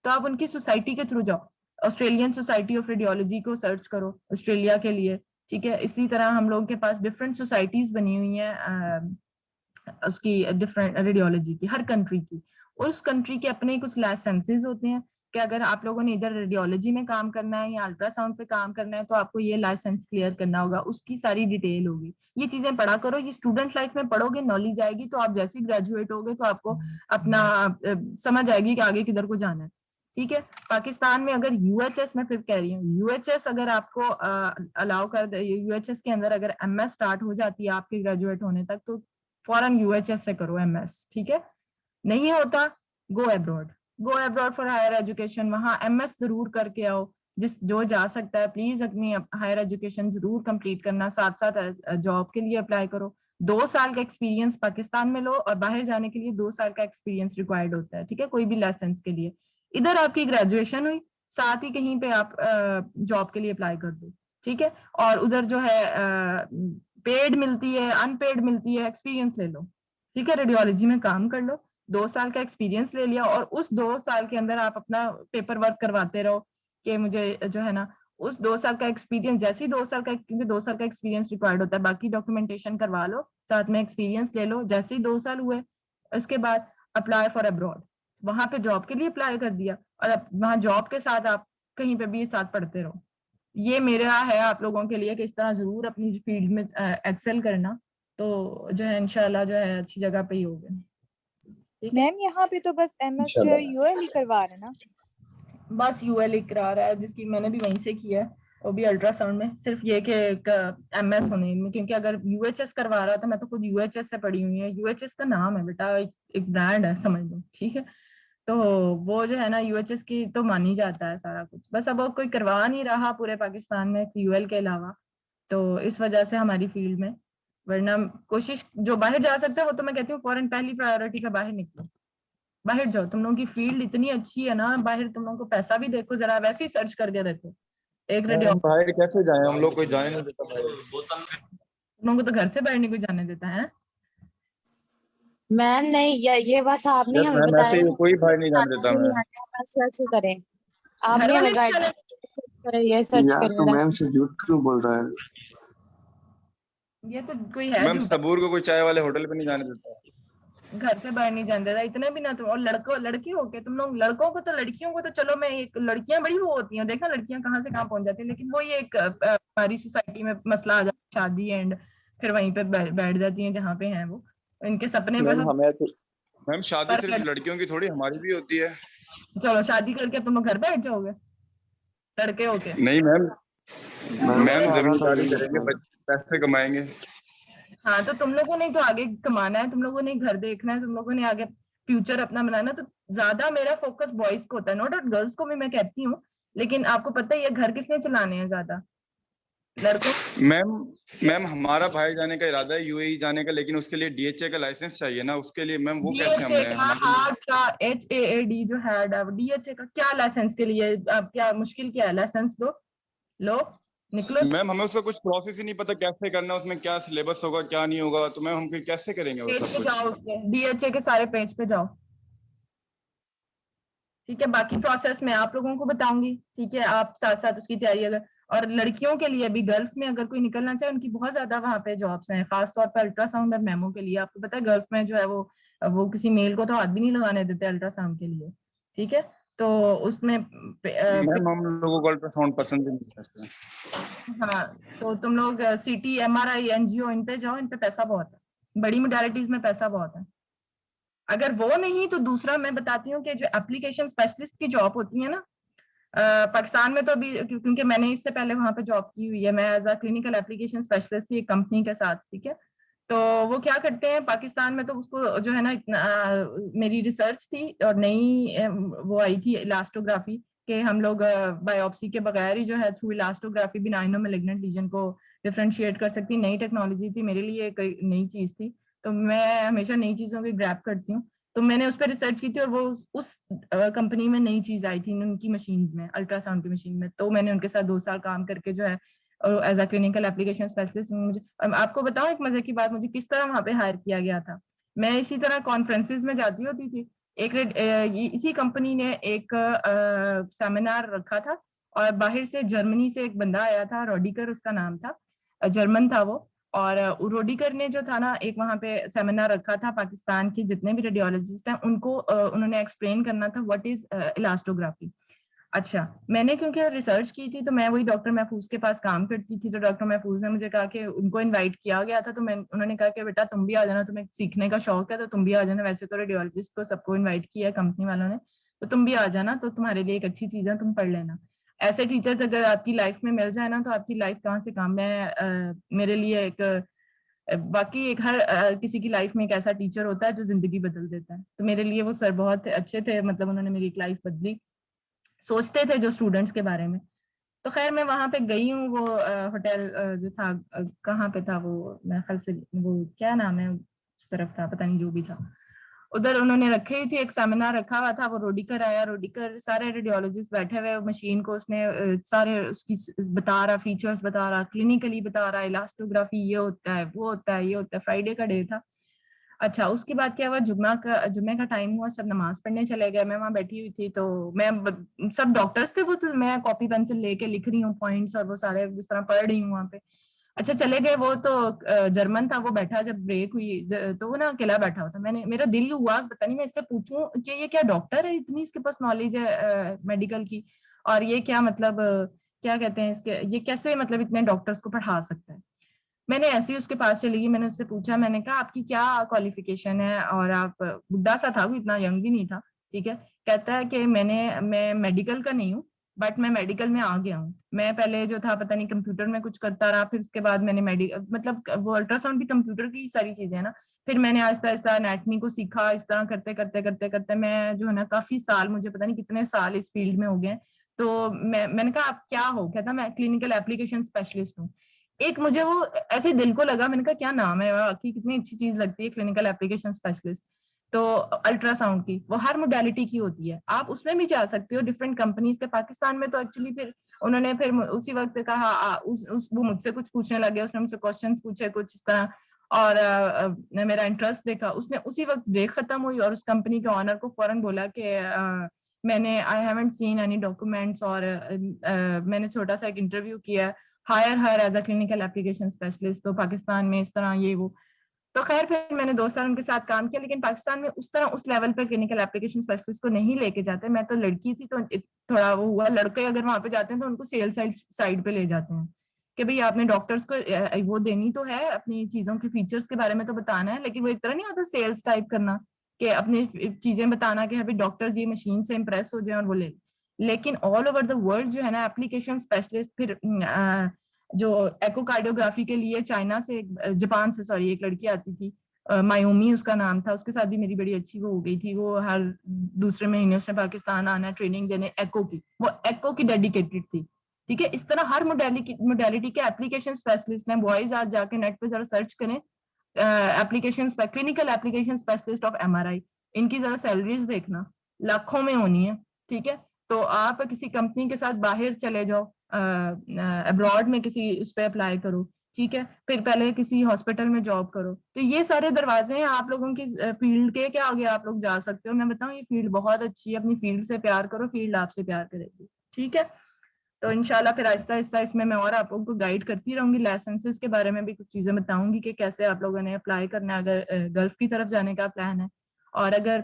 तो आप उनकी सोसाइटी के थ्रू जाओ, ऑस्ट्रेलियन सोसाइटी ऑफ रेडियोलॉजी को सर्च करो ऑस्ट्रेलिया के लिए, ठीक है। इसी तरह हम लोगों के पास डिफरेंट सोसाइटीज बनी हुई हैं उसकी, डिफरेंट रेडियोलॉजी की, हर कंट्री की, और उस कंट्री के अपने कुछ लाइसेंसेस होते हैं कि अगर आप लोगों ने इधर रेडियोलॉजी में काम करना है या अल्ट्रासाउंड पे काम करना है तो आपको ये लाइसेंस क्लियर करना होगा, उसकी सारी डिटेल होगी। ये चीजें पढ़ा करो, ये स्टूडेंट लाइफ में पढ़ोगे, नॉलेज आएगी, तो आप जैसे ही ग्रेजुएट होगे तो आपको अपना समझ आएगी कि आगे किधर को जाना है, ठीक है। पाकिस्तान में अगर UHS, मैं फिर कह रही हूँ UHS अगर आपको अलाउ कर दे, UHS के अंदर अगर MS स्टार्ट हो जाती है आपके ग्रेजुएट होने तक, तो फॉरन UHS से करो MS, ठीक है। नहीं होता go abroad for higher education, वहां MS जरूर करके आओ, जो जा सकता है प्लीज अपनी हायर एजुकेशन जरूर कंप्लीट करना, साथ साथ जॉब के लिए अप्लाई करो। 2 साल का एक्सपीरियंस पाकिस्तान में लो, और बाहर जाने के लिए 2 साल का एक्सपीरियंस रिक्वायर्ड होता है, ठीक है, कोई भी लाइसेंस के लिए। इधर आपकी ग्रेजुएशन हुई, साथ ही कहीं पे आप जॉब के लिए अप्लाई कर दो, ठीक है। और उधर जो है पेड मिलती है, अनपेड मिलती है, एक्सपीरियंस ले लो, ठीक है। रेडियोलॉजी में काम कर लो, 2 साल का एक्सपीरियंस ले लिया, और उस 2 साल के अंदर आप अपना पेपर वर्क करवाते रहो कि मुझे जो है ना उस 2 साल का एक्सपीरियंस, जैसे ही 2 साल का, क्योंकि 2 साल का एक्सपीरियंस रिक्वायर्ड होता है, बाकी डॉक्यूमेंटेशन करवा लो, साथ में एक्सपीरियंस ले लो, जैसे ही 2 साल हुए उसके बाद अप्लाई फॉर अब्रॉड, वहां पे जॉब के लिए अप्लाई कर दिया, और वहां जॉब के साथ आप कहीं पे भी साथ पढ़ते रहो। ये मेरा है आप लोगों के लिए कि इस तरह जरूर अपनी फील्ड में एक्सेल करना, तो जो है इंशाल्लाह जो है अच्छी जगह पे ही होगा। मैम यहाँ पे तो बस MS जो है UL ही करवा रहे ना, बस UL ही करा रहा है, जिसकी मैंने भी वहीं से किया है, वो भी अल्ट्रासाउंड में, सिर्फ ये कि MS होने में, क्योंकि अगर UHS करवा रहा था, मैं तो खुद UHS से पढ़ी हुई है, UHS का नाम है बेटा, एक ब्रांड है समझ लो, ठीक है। तो वो जो है ना UHS की तो मान ही जाता है सारा कुछ, बस अब कोई करवा नहीं रहा पूरे पाकिस्तान में UL के अलावा, तो इस वजह से हमारी फील्ड में, वरना कोशिश जो बाहर जा सकता है वो तो मैं कहती हूँ फॉरेन पहली प्रायोरिटी का, बाहर निकलो, बाहर जाओ, तुम लोगों की फील्ड इतनी अच्छी है ना, बाहर तुम लोगों को पैसा भी देखो, जरा वैसे ही सर्च करके देखो, एक रेडियो बाहर कैसे जाए, हम लोग कोई जाने नहीं देता बाहर, तुम लोगों को तो घर से बाहर नहीं कोई जाने देता है। मैम नहीं, ये बस आपने हमें बताया, कोई बाहर नहीं जाने देता। मैं बस ऐसे करें, आपने हमें गाइड करें, ये सर्च करें। मैम से झूठ क्यों बोल रहा है? ये तो कोई है मैम झूठा, सबूर को कोई चाय वाले होटल पे नहीं जाने देता। घर से बाहर नहीं जाने देता, इतने भी ना तुम। और लड़की हो के तुम लोग, लड़कों को तो, लड़कियों को तो चलो मैं एक, लड़कियां बड़ी वो होती हैं, देखा लड़कियां कहाँ से कहाँ पहुंच जाती हैं, लेकिन वो ये एक हमारी सोसाइटी में मसला आ जाता है, शादी एंड फिर वहीं पे बैठ जाती हैं जहाँ पे हैं वो, इनके सपने मैम हमें तो मैम शादी सिर्फ लड़कियों की थोड़ी, हमारी भी होती है। चलो शादी करके तुम लोग घर बैठ जाओगे लड़के होके? नहीं मैम, मैम हमारा तो जमींदारी यही करेंगे, है। पैसे कमाएंगे। हाँ तो तुम लोगों ने तो आगे कमाना है, तुम लोगों ने घर देखना है, तुम लोगों ने आगे फ्यूचर अपना बनाना, तो ज्यादा मेरा फोकस बॉयज को होता है, नॉट डाउट गर्ल्स को भी मैं कहती हूँ, लेकिन आपको पता है ये घर किसने चलाने हैं ज्यादा, लड़कों। मैम हमारा भाई जाने का इरादा है यूएई जाने का, लेकिन उसके लिए डीएचए का लाइसेंस चाहिए ना, उसके लिए मैम वो कैसे डीएचए हमने का, हार्ड का, HAAD जो हैड है, डीएचए का क्या लाइसेंस के लिए, अब क्या मुश्किल क्या है, लाइसेंस दो, लो निकलो। मैम हमें उसका कुछ प्रोसेस ही नहीं पता कैसे करना है, उसमें क्या सिलेबस होगा क्या नहीं होगा, तो मैम हम फिर कैसे करेंगे वो पेज सब पे कुछ। जाओ, उसके डीएचए के सारे पेज पे जाओ, ठीक है। बाकी प्रोसेस मैं आप लोगों को बताऊंगी, ठीक है, आप साथ साथ उसकी तैयारी अगर, और लड़कियों के लिए भी गल्फ में अगर कोई निकलना चाहे, उनकी बहुत ज्यादा वहाँ पे जॉब्स हैं, खासतौर पर अल्ट्रासाउंड और मेमो के लिए। आपको पता है गल्फ में जो है वो किसी मेल को तो हाथ भी नहीं लगाने देते अल्ट्रासाउंड के लिए, ठीक है। तो उसमें मैम हम लोगों को अल्ट्रासाउंड पसंद ही नहीं करते। हाँ, तो तुम लोग CT MRI NGO इन पे जाओ, इन पे पैसा बहुत है, बड़ी मोडालिटीज में पैसा बहुत है। अगर वो नहीं तो दूसरा मैं बताती हूँ कि जो एप्लीकेशन स्पेशलिस्ट की जॉब होती है ना, पाकिस्तान में तो अभी, क्योंकि मैंने इससे पहले वहां पे जॉब की हुई है, मैं as a clinical application specialist थी एक कंपनी के साथ, ठीक है। तो वो क्या करते हैं पाकिस्तान में, तो उसको जो है ना, मेरी रिसर्च थी और नई वो आई थी इलास्टोग्राफी, कि हम लोग बायोप्सी के बगैर ही जो है थ्रू इलास्टोग्राफी बिनाइन और मैलिग्नेंट लीजन को डिफरेंशिएट कर सकती। नई टेक्नोलॉजी थी मेरे लिए, एक नई चीज थी, तो मैं हमेशा नई चीजों की ग्रैब करती हूँ। तो मैंने उस पर रिसर्च की थी, और वो उस कंपनी में नई चीज आई थी उनकी मशीन्स में, अल्ट्रासाउंड की मशीन में, तो मैंने उनके साथ 2 साल काम करके जो है as a clinical application specialist, मुझे आपको बताऊं एक मजे की बात, मुझे किस तरह वहां पे हायर किया गया था। मैं इसी तरह कॉन्फ्रेंसेज में जाती होती थी, इसी कंपनी ने एक सेमिनार रखा था, और बाहर से जर्मनी से एक बंदा आया था, रोडिकर उसका नाम था, जर्मन था वो। और रोडिकर ने जो था ना, एक वहां पे सेमिनार रखा था, पाकिस्तान के जितने भी रेडियोलॉजिस्ट हैं उनको उन्होंने एक्सप्लेन करना था व्हाट इज इलास्टोग्राफी। अच्छा, मैंने क्योंकि रिसर्च की थी, तो मैं वही डॉक्टर महफूज के पास काम करती थी, तो डॉक्टर महफूज ने मुझे कहा कि उनको इनवाइट किया गया था, तो मैं, उन्होंने कहा कि बेटा तुम भी आ जाना, तुम्हें सीखने का शौक है तो तुम भी आ जाना, वैसे तो रेडियोलॉजिस्ट को सबको इन्वाइट किया है कंपनी वालों ने, तो तुम भी आ जाना, तो तुम्हारे लिए एक अच्छी चीज है, तुम पढ़ लेना। ऐसे टीचर्स अगर आपकी लाइफ में मिल जाए ना, तो आपकी लाइफ कहाँ से काम। मैं मेरे लिए एक बाकी एक हर किसी की लाइफ में एक ऐसा टीचर होता है जो जिंदगी बदल देता है, तो मेरे लिए वो सर बहुत अच्छे थे, मतलब उन्होंने मेरी एक लाइफ बदली, सोचते थे जो स्टूडेंट्स के बारे में। तो खैर मैं वहां पे गई हूँ, वो होटल जो था, कहाँ पे था वो, मेरे ख्याल से वो क्या नाम है, उस तरफ था, पता नहीं, जो भी था उधर उन्होंने रखी हुई थी, एक सेमिनार रखा हुआ था। वो रोडिकर आया, रोडिकर सारे रेडियोलॉजिस्ट बैठे हुए मशीन को, उसने सारे उसकी बता रहा, फीचर्स बता रहा, क्लिनिकली बता रहा, इलास्टोग्राफी ये होता है, वो होता है, ये होता है। फ्राइडे का डे था। अच्छा, उसके बाद क्या हुआ, जुम्मे का टाइम हुआ, सब नमाज पढ़ने चले गए, मैं वहां बैठी हुई थी, तो सब डॉक्टर्स थे वो, तो मैं कॉपी पेंसिल लेके लिख रही हूँ पॉइंट्स, और वो सारे जिस तरह पढ़ रही हूँ वहां पे। अच्छा, चले गए वो, तो जर्मन था वो बैठा, जब ब्रेक हुई तो वो ना अकेला बैठा हुआ था। मेरा दिल हुआ, पता नहीं मैं इससे पूछूं कि ये क्या डॉक्टर है, इतनी इसके पास नॉलेज है मेडिकल की, और ये क्या मतलब क्या कहते हैं इसके, ये कैसे मतलब इतने डॉक्टर्स को पढ़ा सकता है। मैंने ऐसे ही उसके पास चली गई, मैंने उससे पूछा, मैंने कहा आपकी क्या क्वालिफिकेशन है, और आप, बुढ़ा सा था वो, इतना यंग भी नहीं था, ठीक है। कहता है कि मैं मेडिकल का नहीं हूँ, बट मैं मेडिकल में आ गया हूँ। मैं पहले जो था पता नहीं कंप्यूटर में कुछ करता रहा, फिर उसके बाद मैंने मेडिकल, मतलब वो अल्ट्रासाउंड भी कंप्यूटर की सारी चीजें है ना, फिर मैंने आहिस्ता आहिस्ता एनाटमी को सीखा, इस तरह करते करते करते करते मैं जो है ना काफी साल, मुझे पता नहीं कितने साल इस फील्ड में हो गए। तो मैंने कहा आप क्या हो, कहता मैं क्लिनिकल एप्लीकेशन स्पेशलिस्ट हूँ। एक मुझे वो ऐसे दिल को लगा, मैंने कहा क्या नाम है वाकई, कितनी अच्छी चीज लगती है क्लिनिकल एप्लीकेशन स्पेशलिस्ट। तो अल्ट्रासाउंड की वो हर मोडालिटी की होती है, आप उसमें भी जा सकते हो, डिफरेंट कंपनीज के। पाकिस्तान में तो एक्चुअली फिर उन्होंने फिर उसी वक्त कहा, वो मुझसे कुछ पूछने लगे, उसने मुझसे क्वेश्चंस पूछे कुछ इस तरह, और मेरा इंटरेस्ट देखा, उसने उसी वक्त ब्रेक खत्म हुई, और उस कंपनी के ऑनर को फौरन बोला कि मैंने I haven't seen any documents, और मैंने छोटा सा एक इंटरव्यू किया, hire her as a clinical application specialist. तो पाकिस्तान में इस तरह ये वो, तो खैर फिर मैंने 2 साल उनके साथ काम किया, लेकिन पाकिस्तान में उस तरह उस लेवल पे क्लिनिकल एप्लीकेशन स्पेशलिस्ट को नहीं लेके जाते। मैं तो लड़की थी तो थोड़ा वो हुआ, लड़के अगर वहां पे जाते हैं तो उनको सेल साइड पे ले जाते हैं कि भाई आपने डॉक्टर्स को वो देनी तो है, अपनी चीजों के फीचर्स के बारे में तो बताना है, लेकिन वो एक तरह नहीं होता सेल्स टाइप करना कि अपनी चीजें बताना कि भाई डॉक्टर्स ये मशीन से इम्प्रेस हो जाए और वो ले। लेकिन ऑल ओवर द वर्ल्ड जो है ना एप्लीकेशन स्पेशलिस्ट, फिर जो एकोकार्डियोग्राफी के लिए चाइना से, जापान से सॉरी, एक लड़की आती थी, मायोमी उसका नाम था, उसके साथ भी मेरी बड़ी अच्छी वो हो गई थी। वो हर दूसरे महीने उसने पाकिस्तान आना ट्रेनिंग देने एको की, वो एको की डेडिकेटेड थी। ठीक है, इस तरह हर मोडेलिटी के एप्लीकेशन स्पेशलिस्ट हैं। बॉयज आज जाके नेट पे जरा सर्च करें application clinical application specialist of MRI, इनकी जरा सैलरीज देखना, लाखों में होनी है। ठीक है, तो आप किसी कंपनी के साथ बाहर चले जाओ, अब्रॉड में किसी उस पर अप्लाई करो, ठीक है, फिर पहले किसी हॉस्पिटल में जॉब करो। तो ये सारे दरवाजे हैं आप लोगों की फील्ड के, क्या आगे आप लोग जा सकते हो। मैं बताऊं ये फील्ड बहुत अच्छी है, अपनी फील्ड से प्यार करो, फील्ड आपसे प्यार करेगी। ठीक है, तो इंशाल्लाह फिर आहिस्ता आहिस्ता इसमें मैं और आप लोगों को गाइड करती रहूंगी। लाइसेंसेस के बारे में भी कुछ चीजें बताऊंगी कि कैसे आप लोगों ने अप्लाई करना है अगर गल्फ की तरफ जाने का प्लान है। और अगर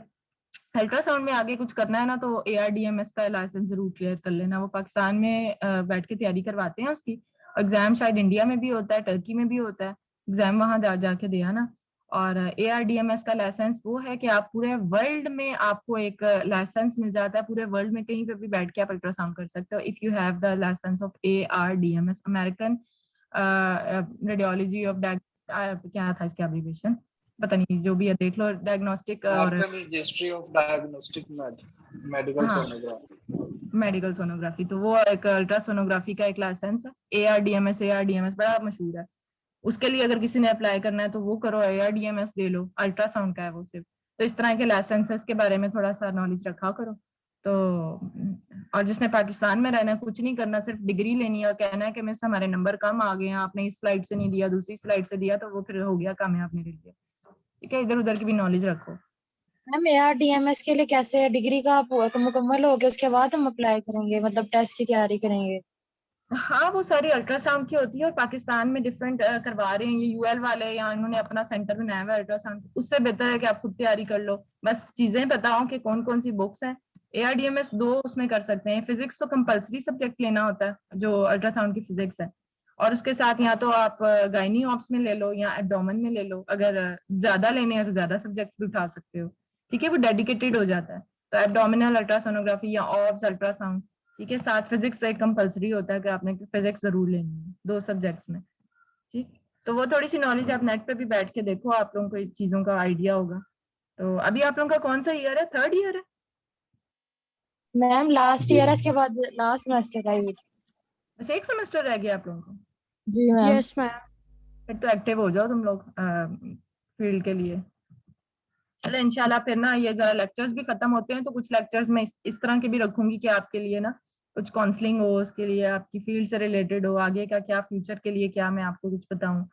अल्ट्रासाउंड में आगे कुछ करना है ना, तो ARDMS का लाइसेंस जरूर क्लियर कर लेना। वो पाकिस्तान में बैठ के तैयारी करवाते हैं उसकी, एग्जाम शायद इंडिया में भी होता है, टर्की में भी होता है, एग्जाम वहां जाके दिया ना। और ARDMS का लाइसेंस वो है कि आप पूरे वर्ल्ड में आपको एक लाइसेंस मिल जाता है, पूरे वर्ल्ड में कहीं पे भी बैठ के आप अल्ट्रासाउंड कर सकते हो if you have the license of ARDMS, American radiology of क्या था इसका एब्रीविएशन, पता नहीं, जो भी है देख लो, डायग्नोस्टिक और registry of diagnostic medical sonography. Medical sonography, तो वो एक अल्ट्रासोनोग्राफी का एक लाइसेंस है। ARDMS बड़ा मशहूर है, उसके लिए अगर किसी ने अप्लाई करना है तो वो करो, ARDMS दे लो, अल्ट्रासाउंड का है वो सिर्फ। तो इस तरह के लाइसेंसेस के बारे में थोड़ा सा नॉलेज रखा करो। तो और जिसने पाकिस्तान में रहना है, कुछ नहीं करना, सिर्फ डिग्री लेनी है और कहना है कि मिस हमारे नंबर कम आ गए हैं, आपने इस स्लाइड से नहीं दिया, दूसरी स्लाइड से दिया, तो वो फिर हो गया कामयाब मेरे लिए। ठीक है, इधर उधर की भी नॉलेज रखो। मैम ARDMS के लिए कैसे डिग्री का मुकम्मल हो गया उसके बाद हम अप्लाई करेंगे, मतलब टेस्ट की तैयारी करेंगे? हाँ, वो सारी अल्ट्रासाउंड की होती है और पाकिस्तान में डिफरेंट करवा रहे हैं ये UL वाले, या इन्होंने अपना सेंटर बनाया हुआ है अल्ट्रासाउंड। उससे बेहतर है कि आप खुद तैयारी कर लो, बस चीजें बताओ कि कौन कौन सी बुक्स हैं। ARDMS 2 उसमें कर सकते हैं। फिजिक्स तो कंपलसरी सब्जेक्ट लेना होता है जो अल्ट्रासाउंड की फिजिक्स है, और उसके साथ या तो आप गायनी ऑप्स में ले लो या एब्डोमेन में ले लो। अगर ज्यादा लेने हैं तो ज्यादा सब्जेक्ट्स भी उठा सकते हो। ठीक है, वो डेडिकेटेड हो जाता है। तो एब्डोमिनल अल्ट्रासोनोग्राफी या ऑब्स अल्ट्रासाउंड, ठीक है, साथ फिजिक्स एक कंपलसरी होता है कि आपने फिजिक्स जरूर लेनी है 2 सब्जेक्ट्स में। ठीक, तो वो थोड़ी सी नॉलेज आप नेट पे भी बैठ के देखो, आप लोगों को इन चीजों का आइडिया होगा। तो अभी आप लोगों का कौन सा ईयर है, 3rd ईयर है? मैम लास्ट ईयर है, इसके बाद लास्ट सेमेस्टर का ही। बस एक सेमेस्टर रह गया आप लोगों को? जी मैम। Yes ma'am. फिर तो एक्टिव हो जाओ तुम लोग फील्ड के लिए। चलो इंशाल्लाह फिर ना ये जरा लेक्चर्स भी खत्म होते हैं तो कुछ लेक्चर्स में इस तरह के भी रखूंगी कि आपके लिए ना कुछ काउंसलिंग हो, उसके लिए आपकी फील्ड से रिलेटेड हो, आगे का क्या फ्यूचर के लिए क्या मैं आपको कुछ बताऊं,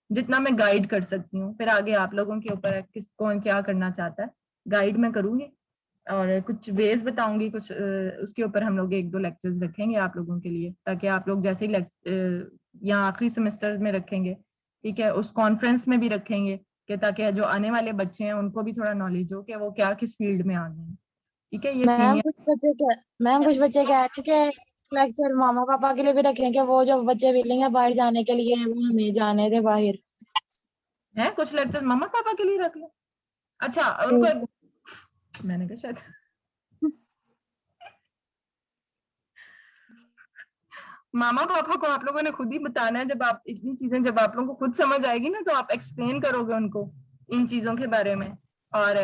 जितना मैं गाइड कर सकती हूँ। फिर आगे आप लोगों के ऊपर है किस कौन क्या करना चाहता है, गाइड मैं करूंगी और कुछ वेज बताऊंगी, कुछ उसके ऊपर हम लोग 1-2 लेक्चर्स रखेंगे आप लोगों के लिए, ताकि आप लोग जैसे ही यहाँ आखिरी सेमेस्टर में रखेंगे, ठीक है, उस कॉन्फ्रेंस में भी रखेंगे कि ताकि जो आने वाले बच्चे हैं उनको भी थोड़ा नॉलेज हो कि वो क्या किस फील्ड में आ गए हैं। ठीक है, ये मैम सीनियर कुछ बच्चे कह रहे थे कि लेक्चर मामा पापा के लिए भी रखें, कि वो जो बच्चे मिलेंगे बाहर जाने के लिए वो हमें जाने थे बाहर है, कुछ लेक्चर मम्मा पापा के लिए रख लो। अच्छा, उनको मैंने कहा शायद मामा पापा को आप लोगों ने खुद ही बताना है। जब आप इतनी चीजें जब आप लोगों को खुद समझ आएगी ना, तो आप एक्सप्लेन करोगे उनको इन चीजों के बारे में। और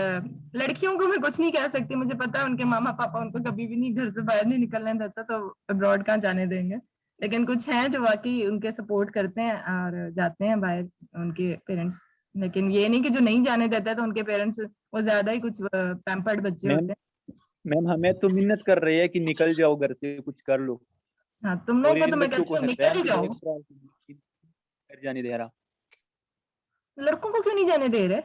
लड़कियों को मैं कुछ नहीं कह सकती, मुझे पता है उनके मामा पापा उनको कभी भी नहीं घर से बाहर नहीं निकलने देता, तो अब्रॉड कहाँ जाने देंगे। लेकिन कुछ हैं जो वाकई उनके सपोर्ट करते हैं और जाते हैं बाहर उनके पेरेंट्स। लेकिन ये नहीं कि जो नहीं जाने देता है तो उनके पेरेंट्स वो ज्यादा ही कुछ पैम्पर्ड बच्चे होते हैं। मैम हमें तो मिन्नत कर रही है कि निकल जाओ घर से, कुछ कर लो। हाँ, तुम लोग और को इन तो मैं बच्चों को कहती हूँ निकल ही जाओ। घर जाने दे रहा। लड़कों को क्यों नहीं जाने दे रहे?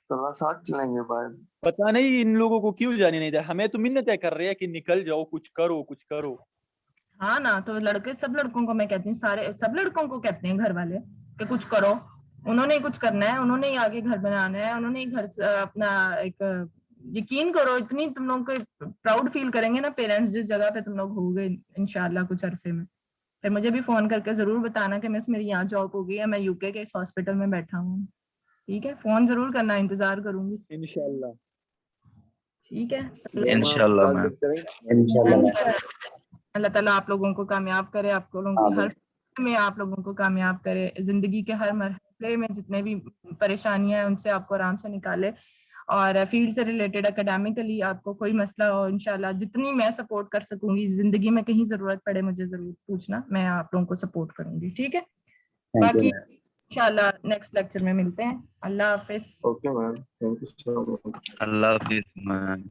तो साथ चलेंगे बाहर। पता नहीं इन लोगों को क्यों जाने नहीं दे रहा। हमें तो मिन्नतें कर रहे हैं कि निकल जाओ, कुछ करो कुछ करो। हाँ ना, तो लड़के सब लड़कों को मैं कहती हूँ, सारे सब लड़कों को कहते हैं घर वाले कि कुछ करो। उन्होंने ही कुछ करना है, उन्होंने ही आगे घर बनाना है, उन्होंने ही घर अपना एक यकीन करो, इतनी तुम लोग को प्राउड फील करेंगे ना पेरेंट्स जिस जगह पे तुम लोग होगे इंशाल्लाह कुछ अरसे में। फिर मुझे भी फोन करके जरूर बताना कि मिस मेरी यहाँ जॉब हो गई है, मैं यूके के इस हॉस्पिटल में बैठा हूँ। ठीक है, फोन जरूर करना, इंतजार करूंगी। इंशाल्लाह। ठीक है, इंशाल्लाह मैम। इंशाल्लाह। अल्लाह ताला आप लोगों को कामयाब करे, आप लोगों की हर में आप लोगों को कामयाब करे, जिंदगी के हर मरहले में जितने भी परेशानियां हैं उनसे आपको आराम से निकाले, और फील्ड से रिलेटेड एकेडमिकली आपको कोई मसला हो इंशाल्लाह जितनी मैं सपोर्ट कर सकूंगी, जिंदगी में कहीं जरूरत पड़े मुझे जरूर पूछना, मैं आप लोगों को सपोर्ट करूंगी। ठीक है, बाकी इंशाल्लाह नेक्स्ट लेक्चर में मिलते हैं। अल्लाह हाफिज। Okay ma'am, thank you so much. अल्लाह हाफिज मैम।